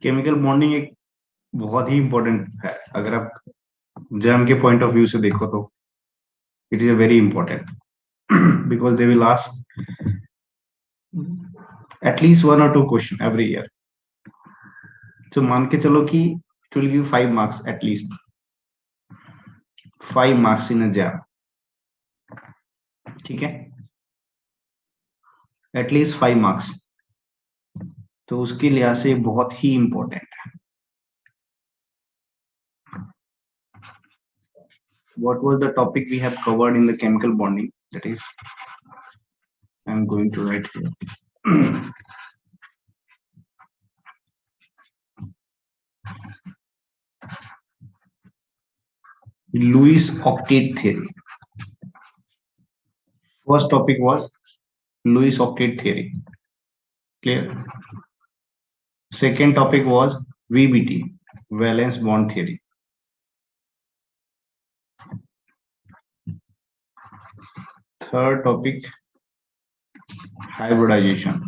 Chemical bonding एक बहुत ही important है। अगर आप जैम के पॉइंट ऑफ व्यू से देखो तो it is a very important because they will ask at least 1 or 2 question every year. तो मान के चलो कि it will give 5 marks, at least 5 marks in a jam. ठीक है, एटलीस्ट 5 marks। तो उसके लिहाज से बहुत ही इंपॉर्टेंट है। What was the topic we have covered in the chemical bonding? That is, I am going to write here. Lewis octet theory. First topic was Lewis octet theory. Clear? Second topic was VBT, valence bond theory. Third topic, hybridization.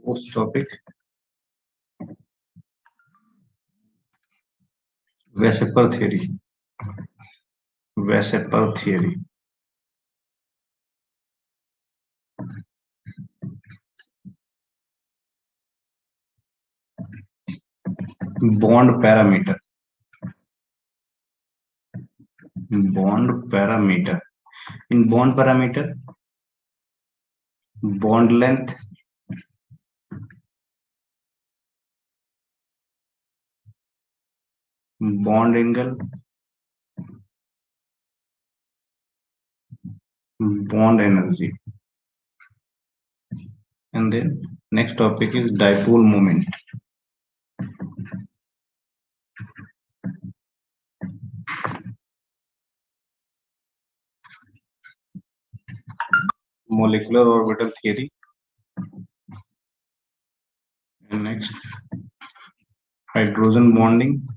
Fourth topic, Weissenberg theory. Weissenberg theory. Bond parameter. Bond parameter. In bond parameter, bond length, bond angle, bond energy. And then next topic is dipole moment. Molecular orbital theory. And next, hydrogen bonding.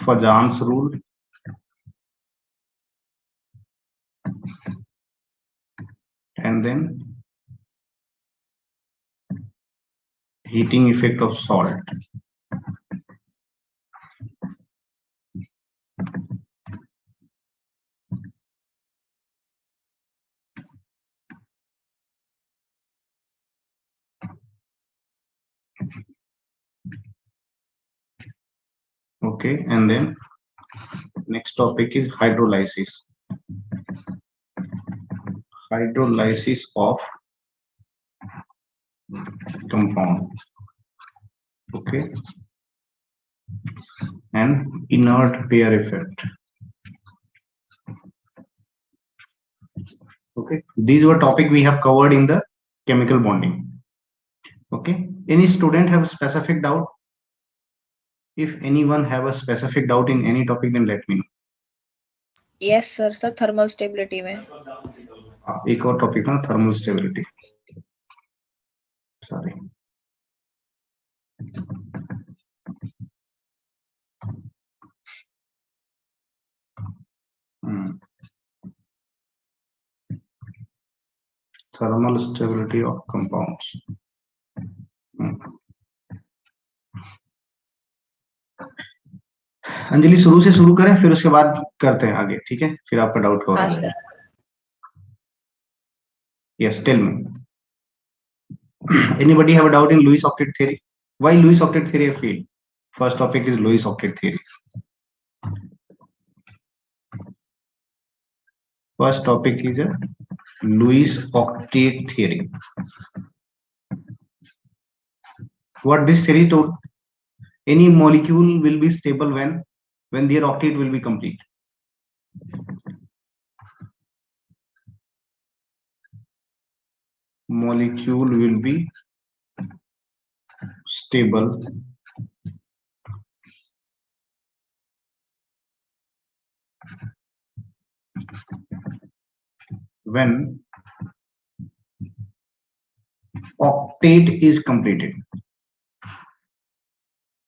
Fajans rule. And then heating effect of salt. Okay, and then next topic is hydrolysis. Hydrolysis of compound. Okay, and inert pair effect. Okay, these were topic we have covered in the chemical bonding. Okay, any student have a specific doubt? If anyone have a specific doubt in any topic, then let me know. Yes sir sir thermal stability में एक और topic ना, thermal stability. Sorry, thermal stability of compounds. Anjali शुरू से शुरू करें, फिर उसके बाद करते हैं आगे, ठीक है? फिर आपका डाउट कवर हो जाएगा। Yes, tell me. Anybody have a doubt in Lewis octet theory? Why Lewis octet theory I feel? First topic is Lewis octet theory. First topic is Lewis octet theory. What this theory told? Any molecule will be stable when their octet will be complete. Molecule will be stable when octet is completed.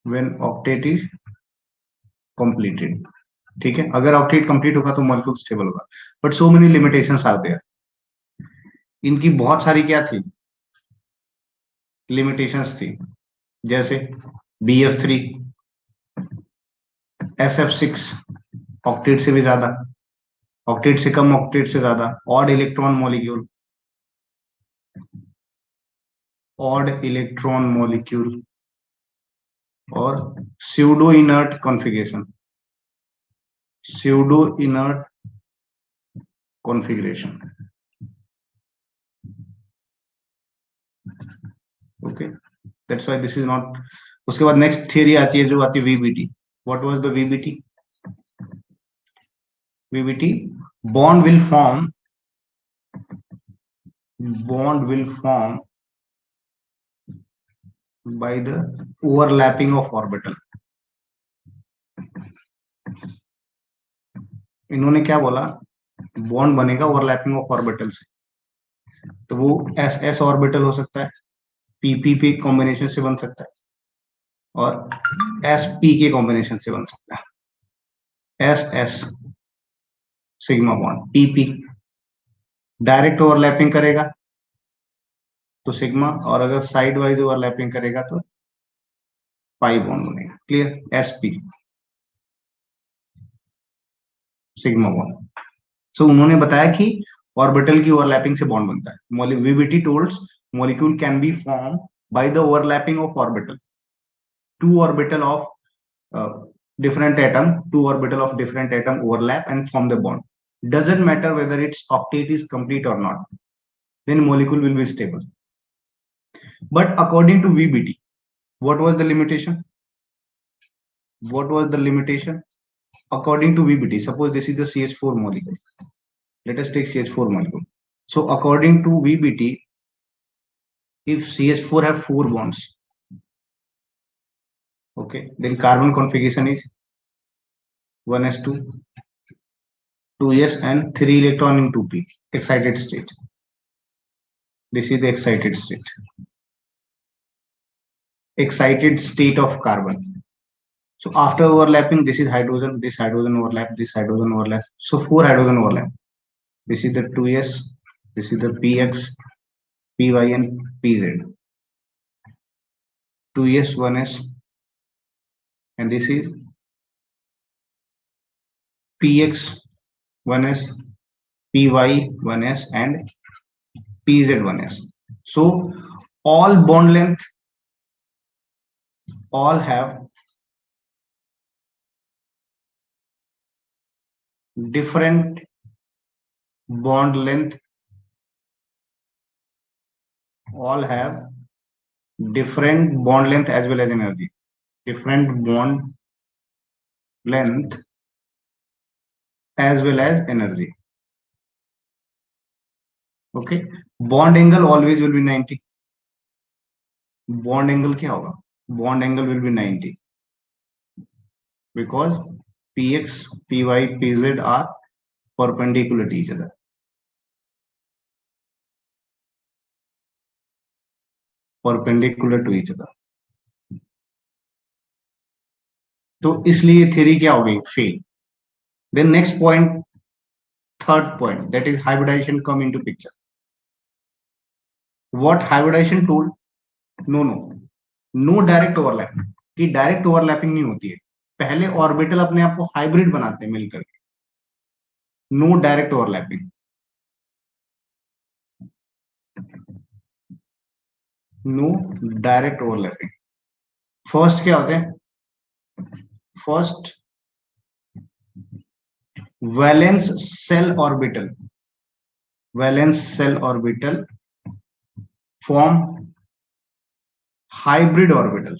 When octet is completed. ठीक है, अगर octet complete होगा तो molecule stable होगा, but so many limitations are there. इनकी बहुत सारी क्या थी, लिमिटेशंस थी, जैसे BF3, SF6, ऑक्टेट से भी ज्यादा, ऑक्टेट से कम, ऑक्टेट से ज्यादा, odd electron molecule, odd electron molecule, और pseudo inert configuration, pseudo inert configuration. Okay, that's why this is not. उसके बाद नेक्स्ट थियरी आती है जो आती है VBT। What was the VBT? VBT, bond will form, bond will form by the overlapping of orbital। इन्होंने क्या बोला, बॉन्ड बनेगा ओवरलैपिंग ऑफ ऑर्बिटल से, तो वो एस एस ऑर्बिटल हो सकता है, PP पे कॉम्बिनेशन से बन सकता है, और SP के कॉम्बिनेशन से बन सकता है। SS sigma bond, PP direct overlapping करेगा तो सिग्मा, और अगर साइड वाइज ओवरलैपिंग करेगा तो पाई बॉन्ड बनेगा। Clear? SP sigma bond. So उन्होंने बताया कि ऑर्बिटल की ओवरलैपिंग से बॉन्ड बनता है। VBT tells molecule can be formed by the overlapping of orbital, two orbital of uh, different atom, two orbital of different atom overlap and form the bond. Doesn't matter whether its octet is complete or not, then molecule will be stable. But according to VBT, what was the limitation? What was the limitation? According to VBT, suppose this is the CH4 molecule. Let us take CH4 molecule. So according to VBT, if CH4 have 4 bonds, okay, then carbon configuration is 1s2, 2s, and 3 electron in 2p, excited state. This is the excited state. Excited state of carbon. So after overlapping, this is hydrogen, this hydrogen overlap, this hydrogen overlap. So 4 hydrogen overlap. This is the 2s, this is the px, py, and pz. 2s, 1s, and this is px, 1s, py, 1s, and pz, 1s. So all bond length, all have different bond length, all have different bond length as well as energy, different bond length as well as energy. Okay, bond angle always will be 90. Bond angle क्या होगा? Bond angle will be 90 because px, py, pz are perpendicular to each other. Perpendicular to each other. तो इसलिए theory क्या हो गई? Fail. Then next point, third point, that is hybridization come into picture. What hybridization told? No direct overlap, कि direct overlapping नहीं होती है, पहले ऑर्बिटल अपने आप को हाइब्रिड बनाते हैं मिलकर के। No direct overlapping, no direct overlapping. First क्या होते हैं? First valence shell orbital, valence shell orbital form hybrid orbital,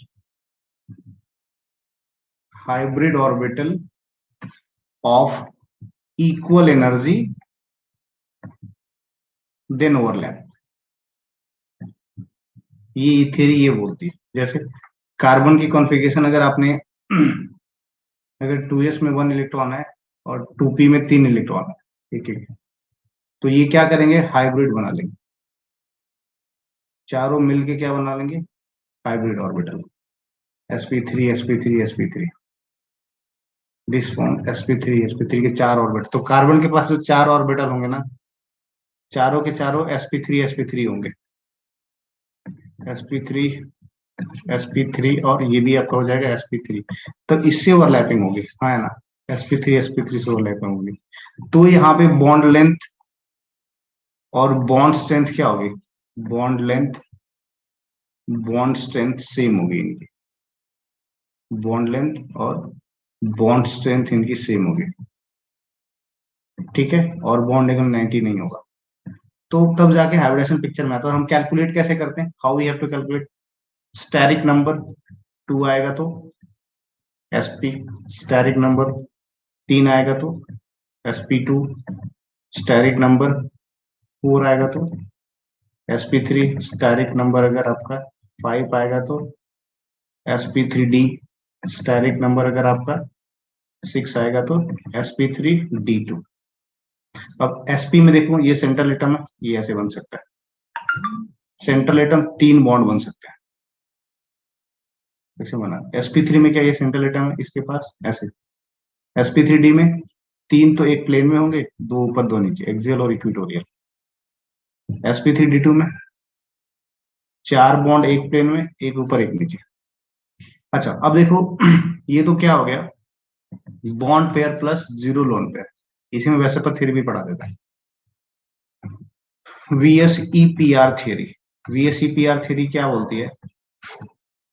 hybrid orbital of equal energy then overlap. ये थ्योरी ये बोलती है, जैसे कार्बन की कॉन्फ़िगरेशन अगर आपने अगर 2s में 1 इलेक्ट्रॉन है और 2p में 3 इलेक्ट्रॉन है, ठीक है, तो ये क्या करेंगे? हाइब्रिड बना लेंगे, चारों मिलके क्या बना लेंगे? Hybrid orbital, sp3 sp3 sp3। This form sp3 के 4 ऑर्बिटल, तो कार्बन के पास जो 4 ऑर्बिटल होंगे ना, चारों के चारों sp3 होंगे, sp3 और ये भी आपका हो जाएगा sp3, तो इससे ओवरलैपिंग होगी, हाँ है ना, sp3 से ओवरलैपिंग होगी, तो यहाँ पे बॉन्ड लेंथ और बॉन्ड स्ट्रेंथ क्या होगी, bond length bond strength same होगी इनकी, बॉन्ड लेंथ और बॉन्ड स्ट्रेंथ इनकी सेम होगी, ठीक है, और बॉन्ड एंगल 90 नहीं होगा, तो तब जाके हाइब्रिडेशन पिक्चर में आता है। और हम कैलकुलेट कैसे करते हैं, how we have to calculate, steric number 2 आएगा तो sp, स्टेरिक नंबर 3 आएगा तो sp2, स्टेरिक नंबर 4 आएगा तो sp3, स्टेरिक नंबर अगर आपका 5 आएगा तो sp3d, स्टेरिक नंबर अगर आपका 6 आएगा तो sp3d2। अब sp में देखो ये सेंट्रल एटम है, ये ऐसे बन सकता है, सेंट्रल एटम 3 बॉन्ड बन सकते हैं, ऐसे बना। sp3 में क्या, ये सेंट्रल एटम है, इसके पास ऐसे, sp3d में 3 तो एक प्लेन में होंगे, 2 ऊपर 2 नीचे, एक्सियल और इक्विटोरियल, sp3d2 में 4 बॉन्ड एक प्लेन में, एक ऊपर एक नीचे। अच्छा अब देखो ये तो क्या हो गया, bond pair plus zero lone pair, इसी में वैसे पर थ्योरी भी पढ़ा देता है, VSEPR थ्योरी, VSEPR थ्योरी क्या बोलती है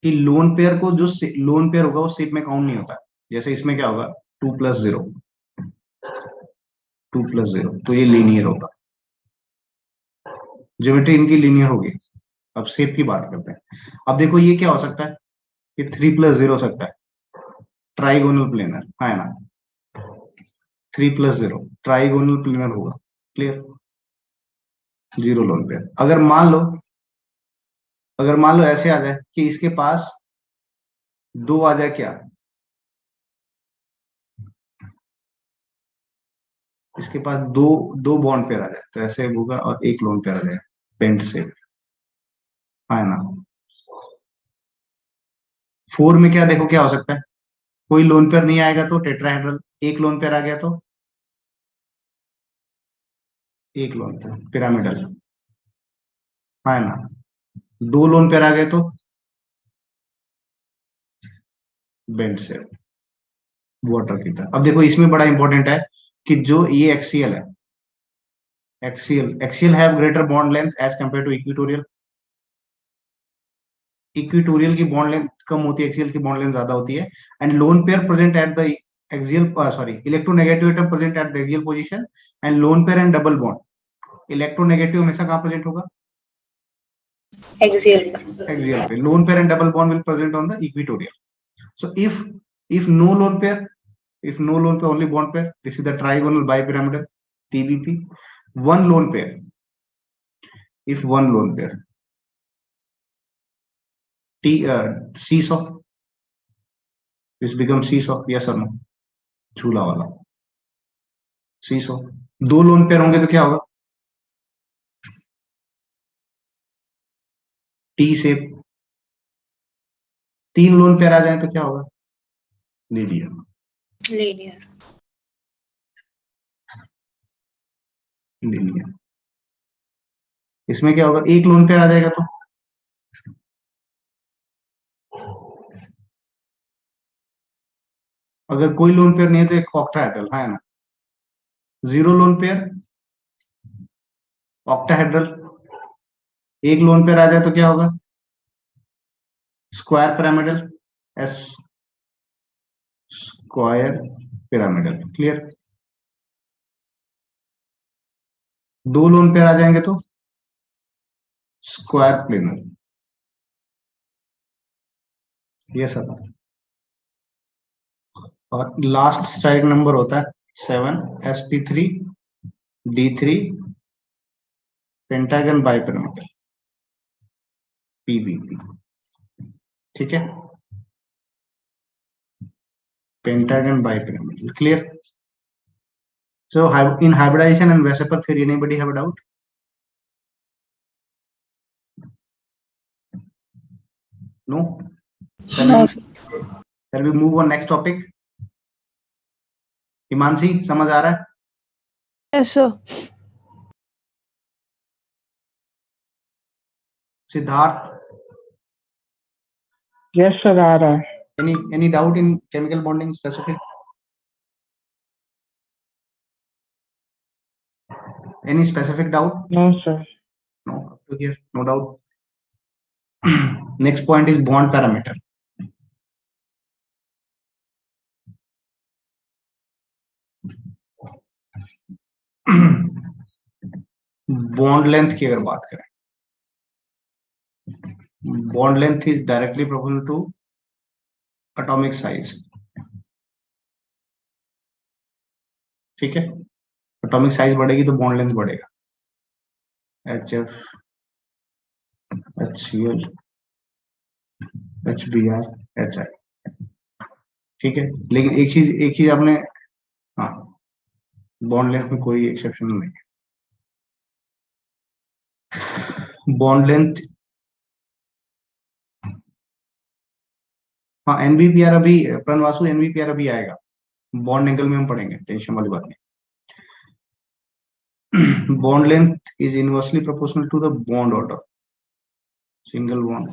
कि लोन पेयर को, जो लोन पेयर होगा वो शेप में काउंट नहीं होता, जैसे इसमें क्या होगा 2+0, 2+0, तो ये लीनियर होगा, ज्योमेट्री इनकी लीनियर होगी। अब शेप की बात करते हैं, अब देखो ये क्या हो सकता है, ये 3+0 हो सकता है, ट्राइगोनल प्लेनर, है ना, 3+0 ट्राइगोनल प्लेनर होगा, क्लियर, जीरो लोन पेयर। अगर मान लो ऐसे आ जाए कि इसके पास 2 आ जाए क्या, इसके पास दो दो बॉन्ड पेयर आ जाए, तो ऐसे होगा, और एक लोन पेयर आ जाए पेंट से, है ना। 4 में क्या देखो क्या हो सकता है, कोई लोन पेयर नहीं आएगा तो टेट्राहेड्रल, एक लोन पेयर आ गया तो एक लोन पेयर पिरामिडल, है ना, दो लोन पेयर आ गए तो बेंट से, वाटर की तरह। अब देखो इसमें बड़ा इंपॉर्टेंट है कि जो ये एक्सियल है, axial have greater bond length as compare to equatorial, equatorial की बॉन्ड लेंथ कम होती है, एक्सियल की बॉन्ड लेंथ ज्यादा होती है, and lone pair present at the axial, sorry, electronegative atom present at the axial position, and lone pair and double bond, electronegative हमेशा कहां प्रेजेंट होगा, एक्सियल पे। एक्सियल पे, lone pair and double bond will present on the equatorial. So if no lone pair, if no lone pair, only bond pair, this is the trigonal bipyramidal TBP. One lone pair, if one lone pair, seesaw, this becomes seesaw, yes or no, झूला वाला seesaw। दो lone pair होंगे तो क्या होगा, T shape. तीन lone pair आ जाए तो क्या होगा, लीनियर, लीनियर। लीनियर। इसमें क्या होगा, एक लोन पेयर आ जाएगा तो अगर कोई लोन पेयर नहीं है तो एक ऑक्टाहेड्रल, है ना, जीरो लोन पेयर ऑक्टाहेड्रल, एक लोन पेयर आ जाए तो क्या होगा, square pyramidal, S square pyramidal, clear. दो लोन पेयर आ जाएंगे तो स्क्वायर प्लेनर, ये सब। और लास्ट स्ट्राइक नंबर होता है 7, sp3d3 पेंटागन बाइपिरामिडल, पीबीपी, ठीक है, pentagon bipyramidal, clear. So in hybridization and Weissenberg theory, anybody have a doubt? No? No, sir. Shall we move on next topic? Himanshi समझ आ रहा है? Yes, sir. Siddharth, yes sir आ रहा है। any doubt in chemical bonding specific? Any specific doubt? No sir. No, up to here, no doubt. Next point is bond parameter. Bond length की अगर बात करें, bond length is directly proportional to atomic size. ठीक है, atomic size बढ़ेगी तो bond length बढ़ेगा। HF, HCl, HBr, HI। ठीक है, लेकिन एक चीज आपने, हाँ, बॉन्ड लेंथ में कोई एक्सेप्शन नहीं है। बॉन्ड लेंथ, हाँ, NBPR अभी, प्रणवासु NBPR अभी आएगा, बॉन्ड एंगल में हम पढ़ेंगे, टेंशन वाली बात नहीं। bond length is inversely proportional to the bond order, single bond,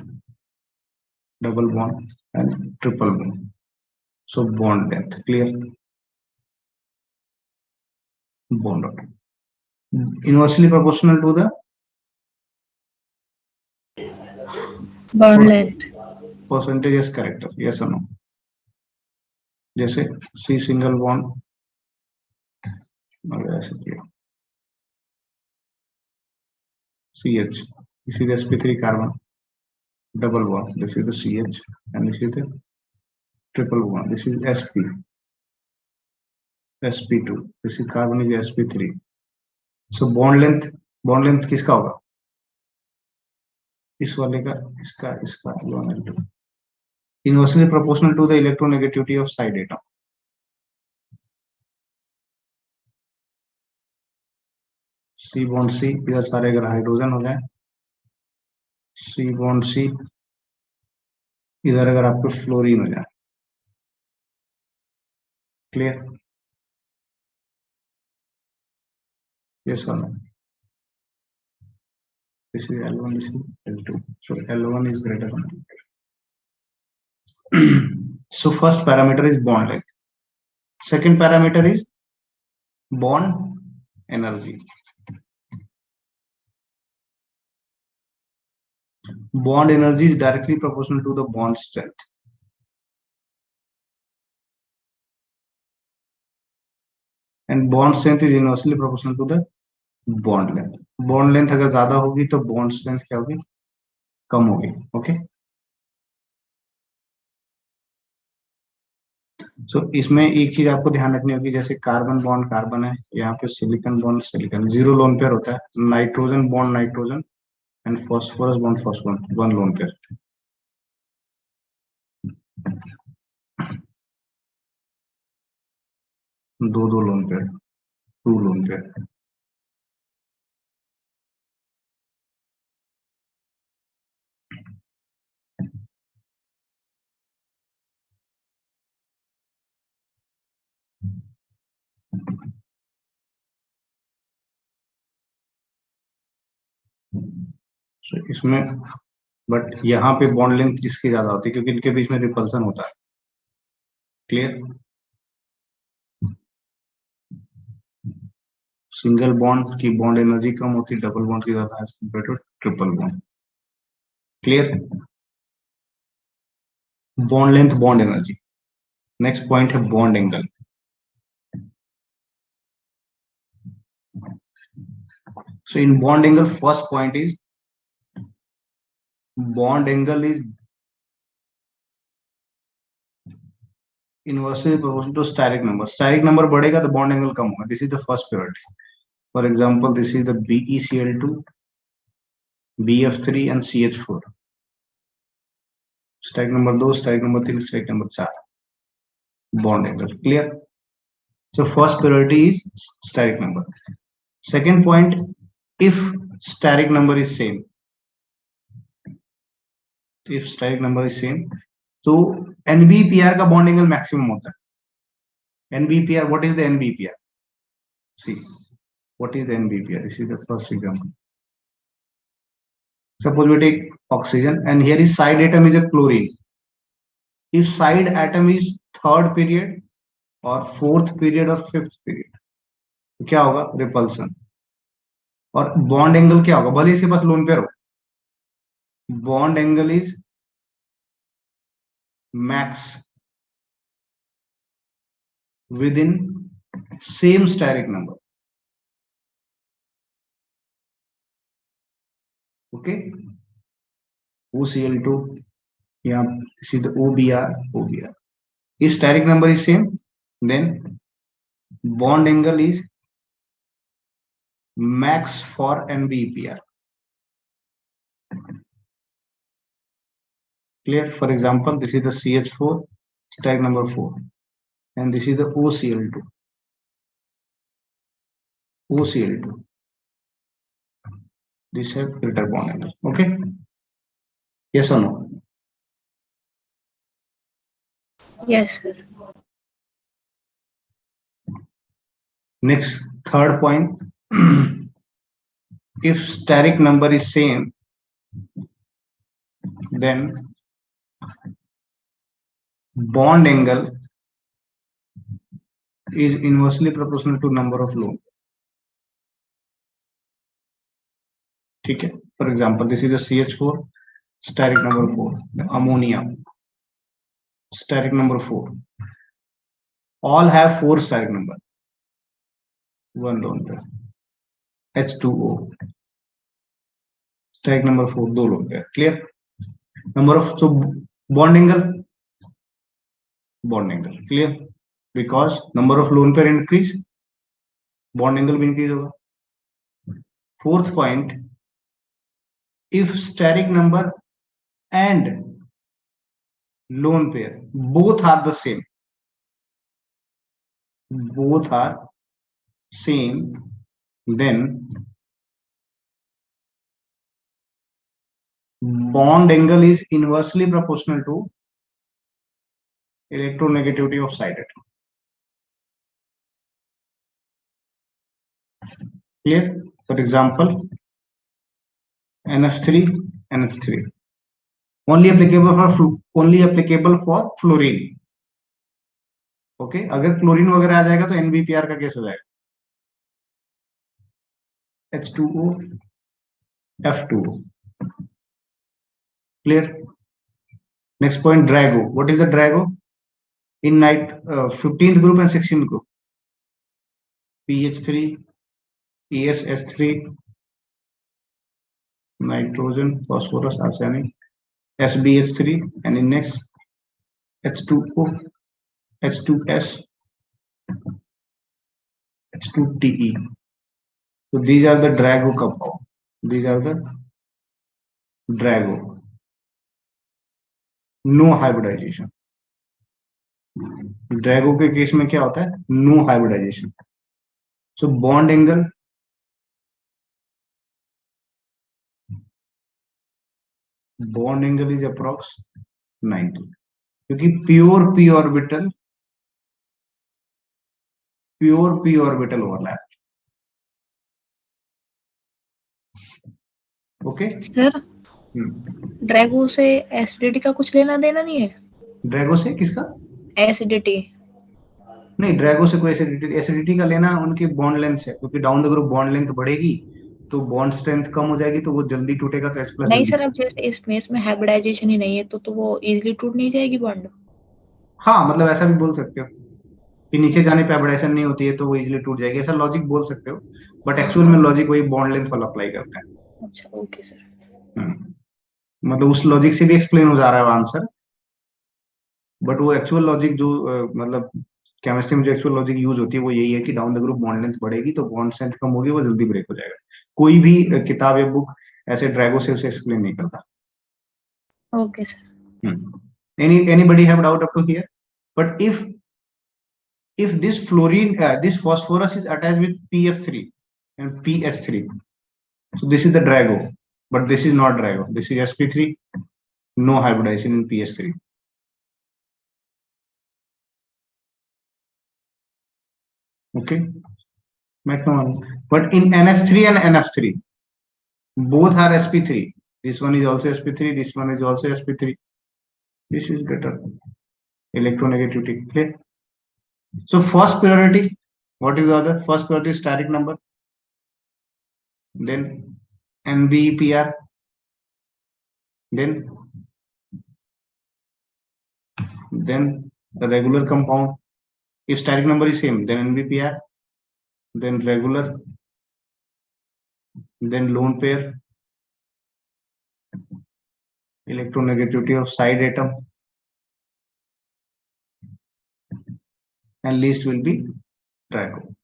double bond and triple bond. So bond length, clear? Bond order inversely proportional to the Bond length. percentages character, yes or no? जैसे C single bond, ऐसे किया CH, this is sp3 carbon, double bond, this is the CH, and this is the triple bond, this is sp2, this is carbon is sp3. So bond length किसका होगा? इस वाले का, इसका inversely proportional to the electronegativity of side atom. C bond C, इधर सारे अगर hydrogen हो जाए, C bond C, इधर अगर आपको फ्लोरीन हो जाए, clear? Yes or no? This is L1, this is L2. So L1 is greater than L2. So first parameter is bond length. Second parameter is bond energy. Bond energy is directly proportional to the bond strength. And bond strength is inversely proportional to the bond length. Bond length अगर ज्यादा होगी तो bond strength क्या होगी? कम होगी. Okay, सो इसमें एक चीज आपको ध्यान रखनी होगी, जैसे कार्बन बॉन्ड कार्बन है, यहाँ पे silicon bond silicon, 0 lone pair होता है, nitrogen bond nitrogen and phosphorus bond phosphorus, 1 lone pair. दो लोन पेयर, 2 लोन पेयर। इसमें बट यहाँ पे बॉन्ड लेंथ इसकी ज्यादा होती है क्योंकि इनके बीच में रिपल्सन होता है, क्लियर? सिंगल बॉन्ड की बॉन्ड एनर्जी कम होती है, डबल बॉन्ड की ज्यादा as compare to triple bond, clear? Bond length, bond energy. Next point है bond angle. So in bond angle, first point is bond angle is inversely proportional to steric number. Steric number बढ़ेगा तो bond angle कम होगा. This is the first priority. For example, this is the BeCl2, BF3 and CH4. Steric number 2, steric number 3, steric number 4. Bond angle, clear? So first priority is steric number. Second point, if steric number is same, तो NBPR का bond angle maximum होता है. NBPR, what is the NBPR? See, what is the NBPR? This is the first example. Suppose we take oxygen and here is side atom is a chlorine. If side atom is third period or fourth period or fifth period, तो क्या होगा? Repulsion. और bond angle क्या होगा? भले इसके पास lone pair हो, bond angle is max within same steric number. Okay, OCl2 या सीधे OBr. If steric number is same, then bond angle is max for NBPR. Clear? For example, this is the CH4, steric number 4, and this is the OCl2. OCl2. This have greater bond angle. Okay? Yes or no? Yes, sir. Next, third point. If steric number is same, then bond angle is inversely proportional to number of lone. ठीक है? For example, this is a CH4, steric number 4, ammonia, steric number 4. All have 4 steric number. One lone pair. H2O. Steric number 4, 2 lone pair. Clear? Number of, so bond angle. Clear? Because number of lone pair increase, bond angle will increase over. Fourth point, if steric number and lone pair both are the same, then bond angle is inversely proportional to electronegativity of side atom. Clear? For example, NH3, NH3. Only applicable for fluorine. Okay, अगर chlorine वगैरह आ जाएगा तो NBPR का case हो जाएगा. H2O, F2O. Clear? Next point, Drago. What is the Drago? In 15th group and 16th group. PH3, ESS3, nitrogen, phosphorus, arsenic, SbH3, and in next H2O, H2S, H2Te. So these are the Drago compound. These are the Drago. No hybridization. Drago के case में क्या होता है? No hybridization. So bond angle is approx 90. क्योंकि pure p orbital overlap. Okay? Sir, Drago से acidity का कुछ लेना देना नहीं है? ड्रैगो से किसका? एसिडिटी. नहीं, ड्रैगो से कोई एसिडिटी का लेना उनकी बॉन्ड लेंथ है, क्योंकि down the group bond length बढ़ेगी तो बॉन्ड स्ट्रेंथ कम हो जाएगी तो वो जल्दी टूटेगा. तो H+ नहीं सर, अब जैसे इसमें हाइब्रिडाइजेशन ही नहीं है तो वो इजीली टूट नहीं जाएगी बॉन्ड? हाँ, मतलब ऐसा भी बोल सकते हो कि नीचे जाने पे हाइब्रिडाइजेशन नहीं होती है तो वो इजीली टूट जाएगी, ऐसा लॉजिक बोल सकते हो. बट एक्चुअल में लॉजिक वही बॉन्ड लेंथ वाला अप्लाई करता है. अच्छा, ओके सर. मतलब उस लॉजिक से भी एक्सप्लेन हो जा रहा है आंसर, बट वो एक्चुअल लॉजिक जो मतलब केमिस्ट्री में जो एक्चुअल लॉजिक यूज होती है वो यही है कि down the group bond length बढ़ेगी तो बॉन्ड स्ट्रेंथ कम होगी, वो जल्दी ब्रेक हो जाएगा. कोई भी किताब या बुक ऐसे ड्रैगो से उसे एक्सप्लेन नहीं करता. Okay sir. Anybody have doubt up to here? But if this fluorine, this phosphorus is attached with PF3 and PH3, so this is the Drago, but this is not Drago. This is sp3. No hybridization in PH3. Okay, maximum. But in NS3 and NF3, both are sp3. This one is also sp3, this one is also sp3. This is better electronegativity. Okay, so first priority, what is the other? First priority is steric number, then NBPR, then the regular compound. If steric number is same, then NBPR, then regular, then lone pair, electronegativity of side atom, and least will be Drago.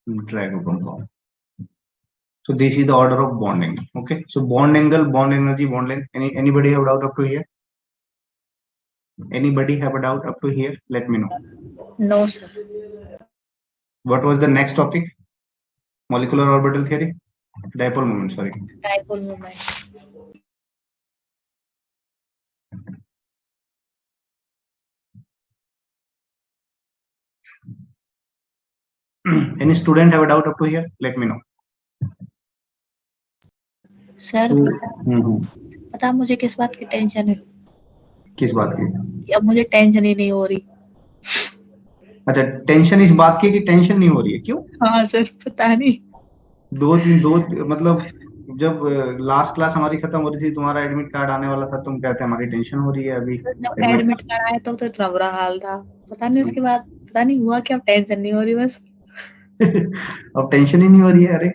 Drago compound. So this is the order of bonding. Okay. So bond angle, bond energy, bond length. Anybody have doubt up to here? Anybody have a doubt up to here? Let me know. No, sir. What was the next topic? Molecular orbital theory? Dipole moment, sorry. Dipole moment. Any student have a doubt up to here? Let me know. Sir पता मुझे किस बात की tension है? किस बात की? अब मुझे टेंशन ही नहीं हो रही. अच्छा, टेंशन इस बात की कि टेंशन नहीं हो रही है, क्यों? हाँ सर, पता नहीं. दो मतलब जब लास्ट क्लास हमारी खत्म हो रही थी, तुम्हारा एडमिट कार्ड आने वाला था, तुम कहते हमारी टेंशन हो रही है अभी. जब एडमिट कार्ड आया तो इतना बुरा हाल था, पता नहीं उसके बाद पता नहीं हुआ क्या, टेंशन नहीं हो रही बस. अब टेंशन ही नहीं हो रही है? अरे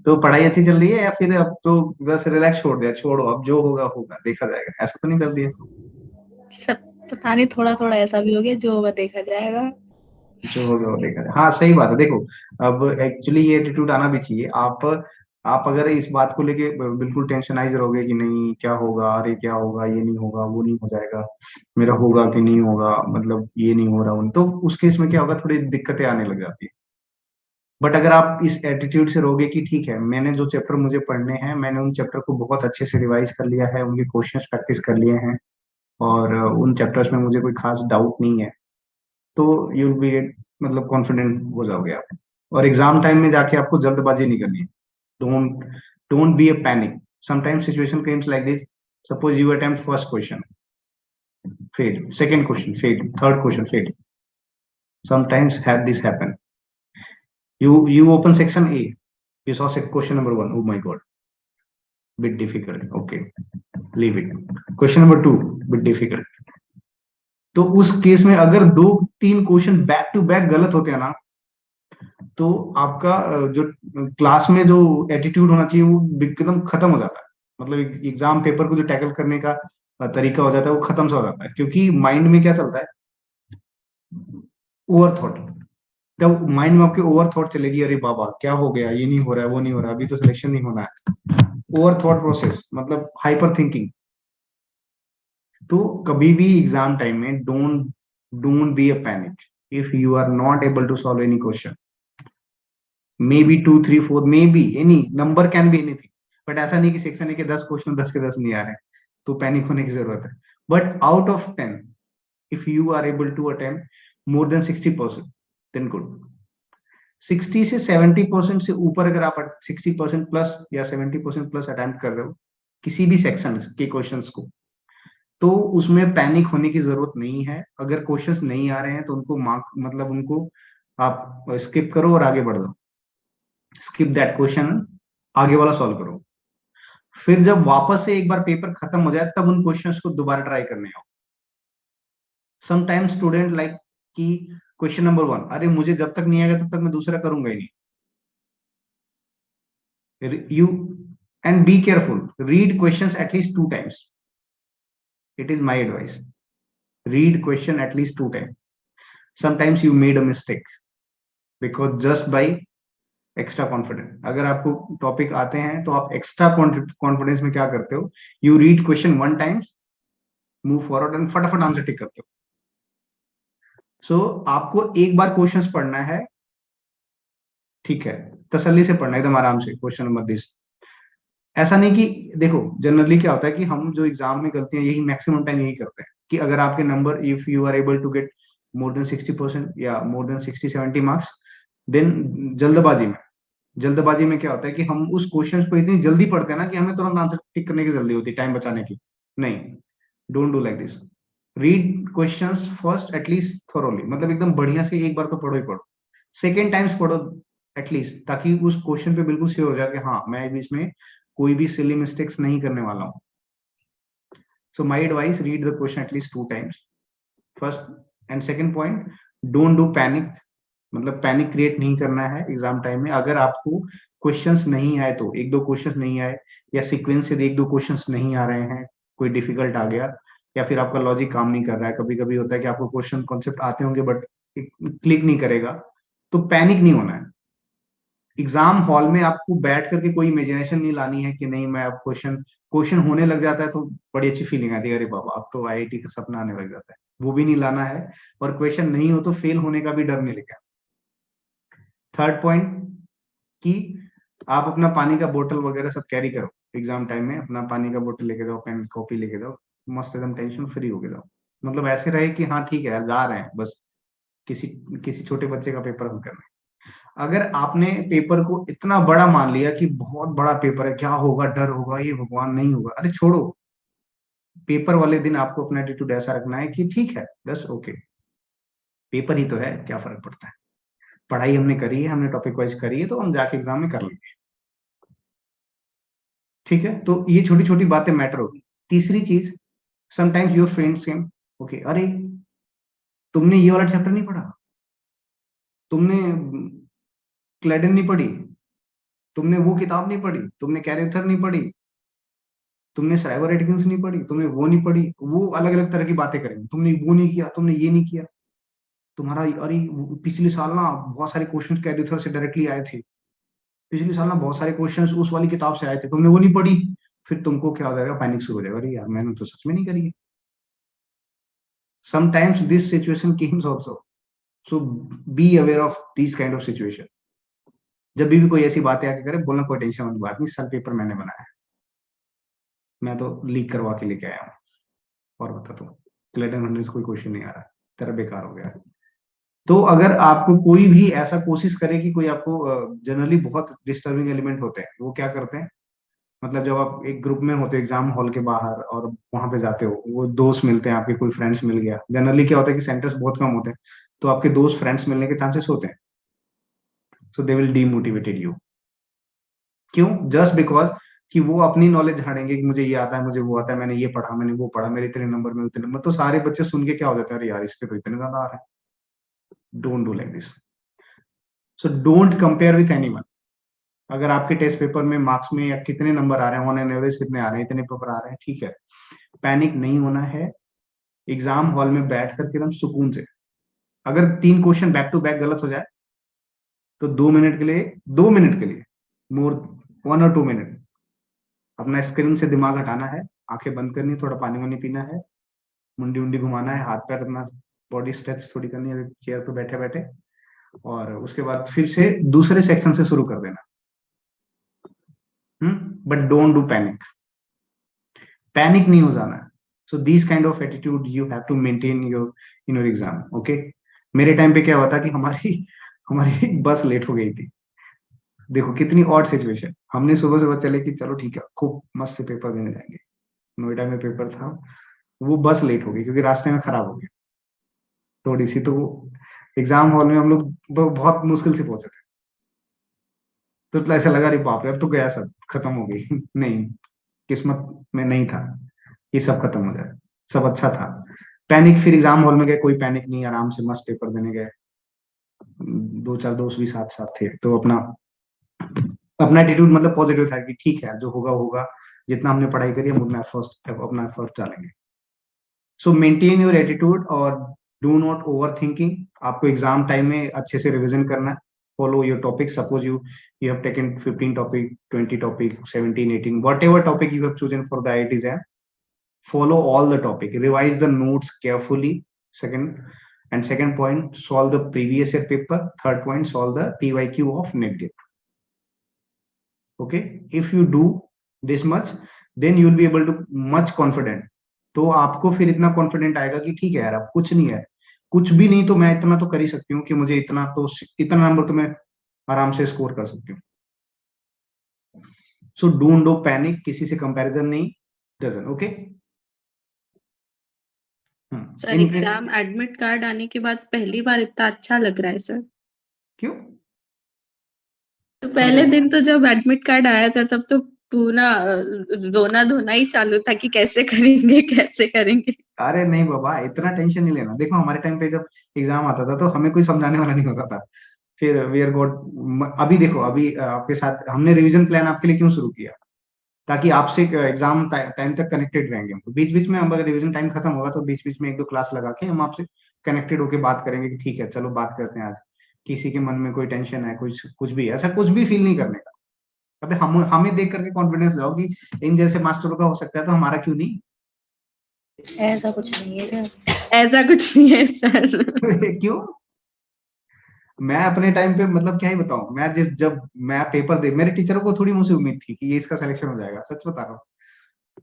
तो पढ़ाई अच्छी चल रही है या फिर अब तो बस रिलैक्स छोड़ दिया? छोड़ो, अब जो होगा होगा, देखा जाएगा, ऐसा तो नहीं कर दिया? सब पता नहीं, थोड़ा थोड़ा ऐसा भी हो गया, जो होगा देखा जाएगा. जो होगा वो देखा जाएगा. हाँ सही बात है. देखो अब एक्चुअली ये एटीट्यूड आना भी चाहिए. आप अगर इस बात को लेके बिल्कुल टेंशनाइज रहोगे कि नहीं क्या होगा, अरे क्या होगा, ये नहीं होगा, वो नहीं हो जाएगा, मेरा होगा कि नहीं होगा, मतलब ये नहीं हो रहा, तो उस केस में क्या होगा, थोड़ी दिक्कतें आने लग जाती है. बट अगर आप इस एटीट्यूड से रहोगे कि ठीक है, मैंने जो चैप्टर मुझे पढ़ने हैं, मैंने उन चैप्टर को बहुत अच्छे से रिवाइज कर लिया है, उनके क्वेश्चंस प्रैक्टिस कर लिए हैं, और उन चैप्टर्स में मुझे कोई खास डाउट नहीं है, तो यू विल बी मतलब कॉन्फिडेंट हो जाओगे आप. और एग्जाम टाइम में जाके आपको जल्दबाजी नहीं करनी है. Don't don't be a panic. Sometimes situation comes like this. Suppose you attempt first question, fail, second question fail, third question fail. Sometimes had this happen. You open section A, you saw question number 1, oh my god, bit difficult, okay, leave it. Question number 2, bit difficult. तो उस case में अगर 2-3 question back to back गलत होते हैं ना, तो आपका जो क्लास में जो एटीट्यूड होना चाहिए वो एकदम खत्म हो जाता है. मतलब एग्जाम पेपर को जो टैकल करने का तरीका हो जाता है वो खत्म सा हो जाता है. क्योंकि माइंड में क्या चलता है, ओवर थॉट. जब माइंड में आपके ओवर थॉट चलेगी, अरे बाबा क्या हो गया, ये नहीं हो रहा है, वो नहीं हो रहा है, अभी तो सिलेक्शन नहीं होना है. ओवर थॉट प्रोसेस मतलब हाइपर थिंकिंग. तो कभी भी एग्जाम टाइम में don't be a panic if you are not able to solve any question. Maybe 2, 3, 4, maybe any number can be anything. But ऐसा नहीं कि सेक्शन ए के 10 question 10 के 10 नहीं आ रहे, तो पैनिक होने की जरूरत है. But out of 10, if you are able to attempt more than 60%, then good. 60 से 70% से ऊपर अगर आप 60% प्लस या 70% प्लस अटेम्प्ट कर रहे हो किसी भी सेक्शन के क्वेश्चंस को, तो उसमें पैनिक होने की जरूरत नहीं है. अगर क्वेश्चंस नहीं आ रहे हैं तो उनको मार्क मतलब उनको आप स्किप करो और आगे बढ़ जाओ. स्किप दैट क्वेश्चन, आगे वाला सॉल्व करो. फिर जब वापस से एक बार पेपर खत्म हो जाए तब उन क्वेश्चंस को दोबारा ट्राई करने आओ. समटाइम्स स्टूडेंट लाइक कि क्वेश्चन नंबर 1, अरे मुझे जब तक नहीं आएगा तब तक मैं दूसरा करूंगा ही नहीं. You and be careful, read questions at least 2 times. It is my advice. Read question at least 2 times. Sometimes you made a mistake because just by extra confidence. अगर आपको टॉपिक आते हैं तो आप एक्स्ट्रा कॉन्फिडेंस में क्या करते हो, you read question 1 times, move forward and फटाफट आंसर टिक करते हो. सो आपको एक बार क्वेश्चंस पढ़ना है, ठीक है, तसल्ली से पढ़ना, एकदम आराम से. क्वेश्चन नंबर 10 ऐसा नहीं कि देखो जनरली क्या होता है कि हम जो एग्जाम में गलतियां यही मैक्सिमम टाइम यही करते हैं कि अगर आपके number if you are able to get more than 60% या मोर देन 60-70 मार्क्स, देन जल्दबाजी में क्या होता है कि हम उस क्वेश्चन को इतनी जल्दी पढ़ते हैं ना कि हमें तुरंत आंसर टिक करने की जल्दी होती है टाइम बचाने की। नहीं, don't do like this. Read questions first at least thoroughly, मतलब एकदम बढ़िया से एक बार तो पढ़ो ही पढ़ो, सेकेंड टाइम्स पढ़ो एटलीस्ट, ताकि उस क्वेश्चन पे बिल्कुल श्योर हो जाए कि हाँ मैं इसमें कोई भी सिली मिस्टेक्स नहीं करने वाला हूँ। So my advice, read the question at least 2 times first. And second point, don't do panic, मतलब पैनिक क्रिएट नहीं करना है एग्जाम टाइम में। अगर आपको क्वेश्चंस नहीं आए तो, एक दो क्वेश्चंस नहीं आए या सीक्वेंस से एक दो क्वेश्चंस नहीं आ रहे हैं, कोई डिफिकल्ट आ गया या फिर आपका लॉजिक काम नहीं कर रहा है, कभी कभी होता है कि आपको क्वेश्चन कॉन्सेप्ट आते होंगे बट क्लिक नहीं करेगा, तो पैनिक नहीं होना है। एग्जाम हॉल में आपको बैठ करके कोई इमेजिनेशन नहीं लानी है कि नहीं मैं अब क्वेश्चन क्वेश्चन होने लग जाता है तो बड़ी अच्छी फीलिंग आती है, अरे बाबा अब तो आईआईटी का सपना आने लग जाता है, वो भी नहीं लाना है। और क्वेश्चन नहीं हो तो फेल होने का भी डर नहीं लगा। थर्ड पॉइंट कि आप अपना पानी का बोतल वगैरह सब कैरी करो एग्जाम टाइम में, अपना पानी का बोतल लेके जाओ, पेन कॉपी लेके जाओ, मस्त एकदम टेंशन फ्री होके जाओ। मतलब ऐसे रहे कि हाँ ठीक है यार जा रहे हैं बस, किसी किसी छोटे बच्चे का पेपर हम कर रहे हैं। अगर आपने पेपर को इतना बड़ा मान लिया कि बहुत बड़ा पेपर है, क्या होगा, डर होगा, ये भगवान नहीं होगा, अरे छोड़ो। पेपर वाले दिन आपको अपना एटीट्यूड ऐसा रखना है कि ठीक है बस ओके, पेपर ही तो है, क्या फर्क पड़ता है, पढ़ाई हमने करी है, हमने टॉपिक वाइज करी है, तो हम जाके एग्जाम में कर लेंगे। ठीक है, तो ये छोटी छोटी बातें मैटर होगी। तीसरी चीज, sometimes your friends same, okay, अरे तुमने ये वाला चैप्टर नहीं पढ़ा, तुमने क्लेडन नहीं पढ़ी, तुमने वो किताब नहीं पढ़ी, तुमने कैरेक्टर नहीं पढ़ी, तुमने साइबर एटिकेट्स नहीं पढ़ी, तुमने वो नहीं पढ़ी, वो अलग अलग तरह की बातें करेंगे, तुमने वो नहीं किया, तुमने ये नहीं किया, तुम्हारा अरे पिछले साल ना बहुत सारे क्वेश्चन कैरेक्टर से डायरेक्टली आए थे, पिछले साल ना बहुत सारे क्वेश्चंस उस वाली किताब से आए थे, तुमने वो नहीं पढ़ी। फिर तुमको क्या हो जाएगा, पैनिक शुरू हो जाएगा, अरे यार मैंने तो सच में नहीं करी है। Sometimes this situation Kemps also, so be aware of this kind of situation. जब भी कोई ऐसी बातें आके करे, बोलना कोई टेंशन वाली बात नहीं, साल पेपर मैंने बनाया है, मैं तो लीक करवा के लेके आया हूँ, और बता तू क्लेटन हंड्रेड कोई क्वेश्चन नहीं आ रहा, तेरा बेकार हो गया। तो अगर आपको कोई भी ऐसा कोशिश करे कि कोई आपको, जनरली बहुत डिस्टर्बिंग एलिमेंट होते हैं, वो क्या करते हैं, मतलब जब आप एक ग्रुप में होते हो एग्जाम हॉल के बाहर और वहां पे जाते हो, वो दोस्त मिलते हैं आपके, कोई फ्रेंड्स मिल गया, जनरली क्या होता है कि सेंटर्स बहुत कम होते हैं, तो आपके दोस्त फ्रेंड्स मिलने के चांसेस होते हैं, सो दे विल डीमोटिवेटेड यू। क्यों? जस्ट बिकॉज कि वो अपनी नॉलेज झाड़ेंगे कि मुझे ये आता है, मुझे वो आता है, मैंने ये पढ़ा, मैंने वो पढ़ा, मेरे इतने नंबर में उतने नंबर, तो सारे बच्चे सुन के क्या हो जाता है, अरे यार इसके तो इतने ज्यादा आ रहे हैं। Don't do like this. So don't compare with anyone. अगर आपके टेस्ट पेपर में मार्क्स में या कितने नंबर आ रहे हैं, ऑन एन एवरेज कितने आ रहे हैं, इतने पेपर आ रहे हैं, ठीक है, पैनिक नहीं होना है। एग्जाम हॉल में बैठ करके एकदम सुकून से, अगर 3 क्वेश्चन बैक टू बैक गलत हो जाए तो 2 मिनट के लिए, 2 मिनट के लिए, मोर 1 और 2 मिनट अपना स्क्रीन से दिमाग हटाना है, आंखें बंद करनी, थोड़ा पानी वानी पीना है, मुंडी उंडी घुमाना है, हाथ पैर अपना बॉडी स्ट्रेच थोड़ी करनी है चेयर पे बैठे बैठे, और उसके बाद फिर से दूसरे सेक्शन से शुरू कर देना। But don't do panic, panic नहीं हो जाना। So this kind of attitude you have to maintain your in your exam, okay. मेरे टाइम पे क्या हुआ था कि हमारी हमारी बस लेट हो गई थी, देखो कितनी ऑड सिचुएशन, हमने सुबह सुबह चले कि चलो ठीक है खूब मस्त से पेपर देने जाएंगे, नोएडा में पेपर था, वो बस लेट हो गई क्योंकि रास्ते में खराब हो गई थोड़ी सी, तो एग्जाम हॉल में हम लोग बहुत मुश्किल से पहुंचे थे, तो ऐसा लगा, अरे बाप रे अब तो गया, सब खत्म हो गई नहीं, किस्मत में नहीं था ये सब खत्म हो जाए, सब अच्छा था। पैनिक, फिर एग्जाम हॉल में गए, कोई पैनिक नहीं, आराम से मस्त पेपर देने गए, 2 4 दोस्त भी साथ साथ थे, तो अपना अपना एटीट्यूड मतलब पॉजिटिव था कि ठीक है जो होगा होगा, जितना हमने पढ़ाई करी हम उतना अपना एफर्ट डालेंगे। सो मेंटेन योर एटीट्यूड और डू नॉट ओवर थिंकिंग। आपको एग्जाम टाइम में अच्छे से रिविजन करना है, follow your topic, suppose you have taken 15 topic, 20 topic, 17 18 whatever topic you have chosen for the IIT exam, follow all the topic, revise the notes carefully, second point, solve the previous year paper, third point, solve the PYQ of NET. Okay, if you do this much, then you will be able to much confident. तो आपको फिर इतना confident आएगा कि ठीक है यार, अब कुछ नहीं है, कुछ भी नहीं तो मैं इतना तो कर ही सकती हूँ कि मुझे इतना नंबर तो मैं आराम से स्कोर कर सकती हूँ। सो डोंट डू पैनिक, किसी से कंपैरिजन नहीं, doesn't okay. Sir exam admit card आने के बाद पहली बार इतना अच्छा लग रहा है सर। क्यों? तो पहले दिन तो जब एडमिट कार्ड आया था तब तो पूरा रोना धोना ही चालू था कि कैसे करेंगे कैसे करेंगे। अरे नहीं बाबा, इतना टेंशन नहीं लेना। देखो हमारे टाइम पे जब एग्जाम आता था तो हमें कोई समझाने वाला नहीं होता था। फिर वी आर गॉट, अभी देखो, अभी आपके साथ हमने रिवीजन प्लान आपके लिए क्यों शुरू किया, ताकि आपसे एग्जाम टाइम तक कनेक्टेड रहेंगे हम। बीच बीच में हम, अगर रिवीजन टाइम खत्म होगा तो बीच बीच में 1-2 क्लास लगा के हम आपसे कनेक्टेड होके बात करेंगे कि ठीक है चलो बात करते हैं आज, किसी के मन में कोई टेंशन है, कुछ कुछ भी है, ऐसा कुछ भी फील नहीं करने का। अबे हम हमें देख करके कॉन्फिडेंस लाओ कि इन जैसे मास्टरों का हो सकता है तो हमारा क्यों नहीं। ऐसा कुछ नहीं है सर, ऐसा कुछ नहीं है सर। क्यों? मैं अपने टाइम पे मतलब क्या ही बताऊं, मैं जब मैं पेपर दे, मेरे टीचरों को थोड़ी मुझसे उम्मीद थी कि ये इसका सिलेक्शन हो जाएगा, सच बता रहा हूँ।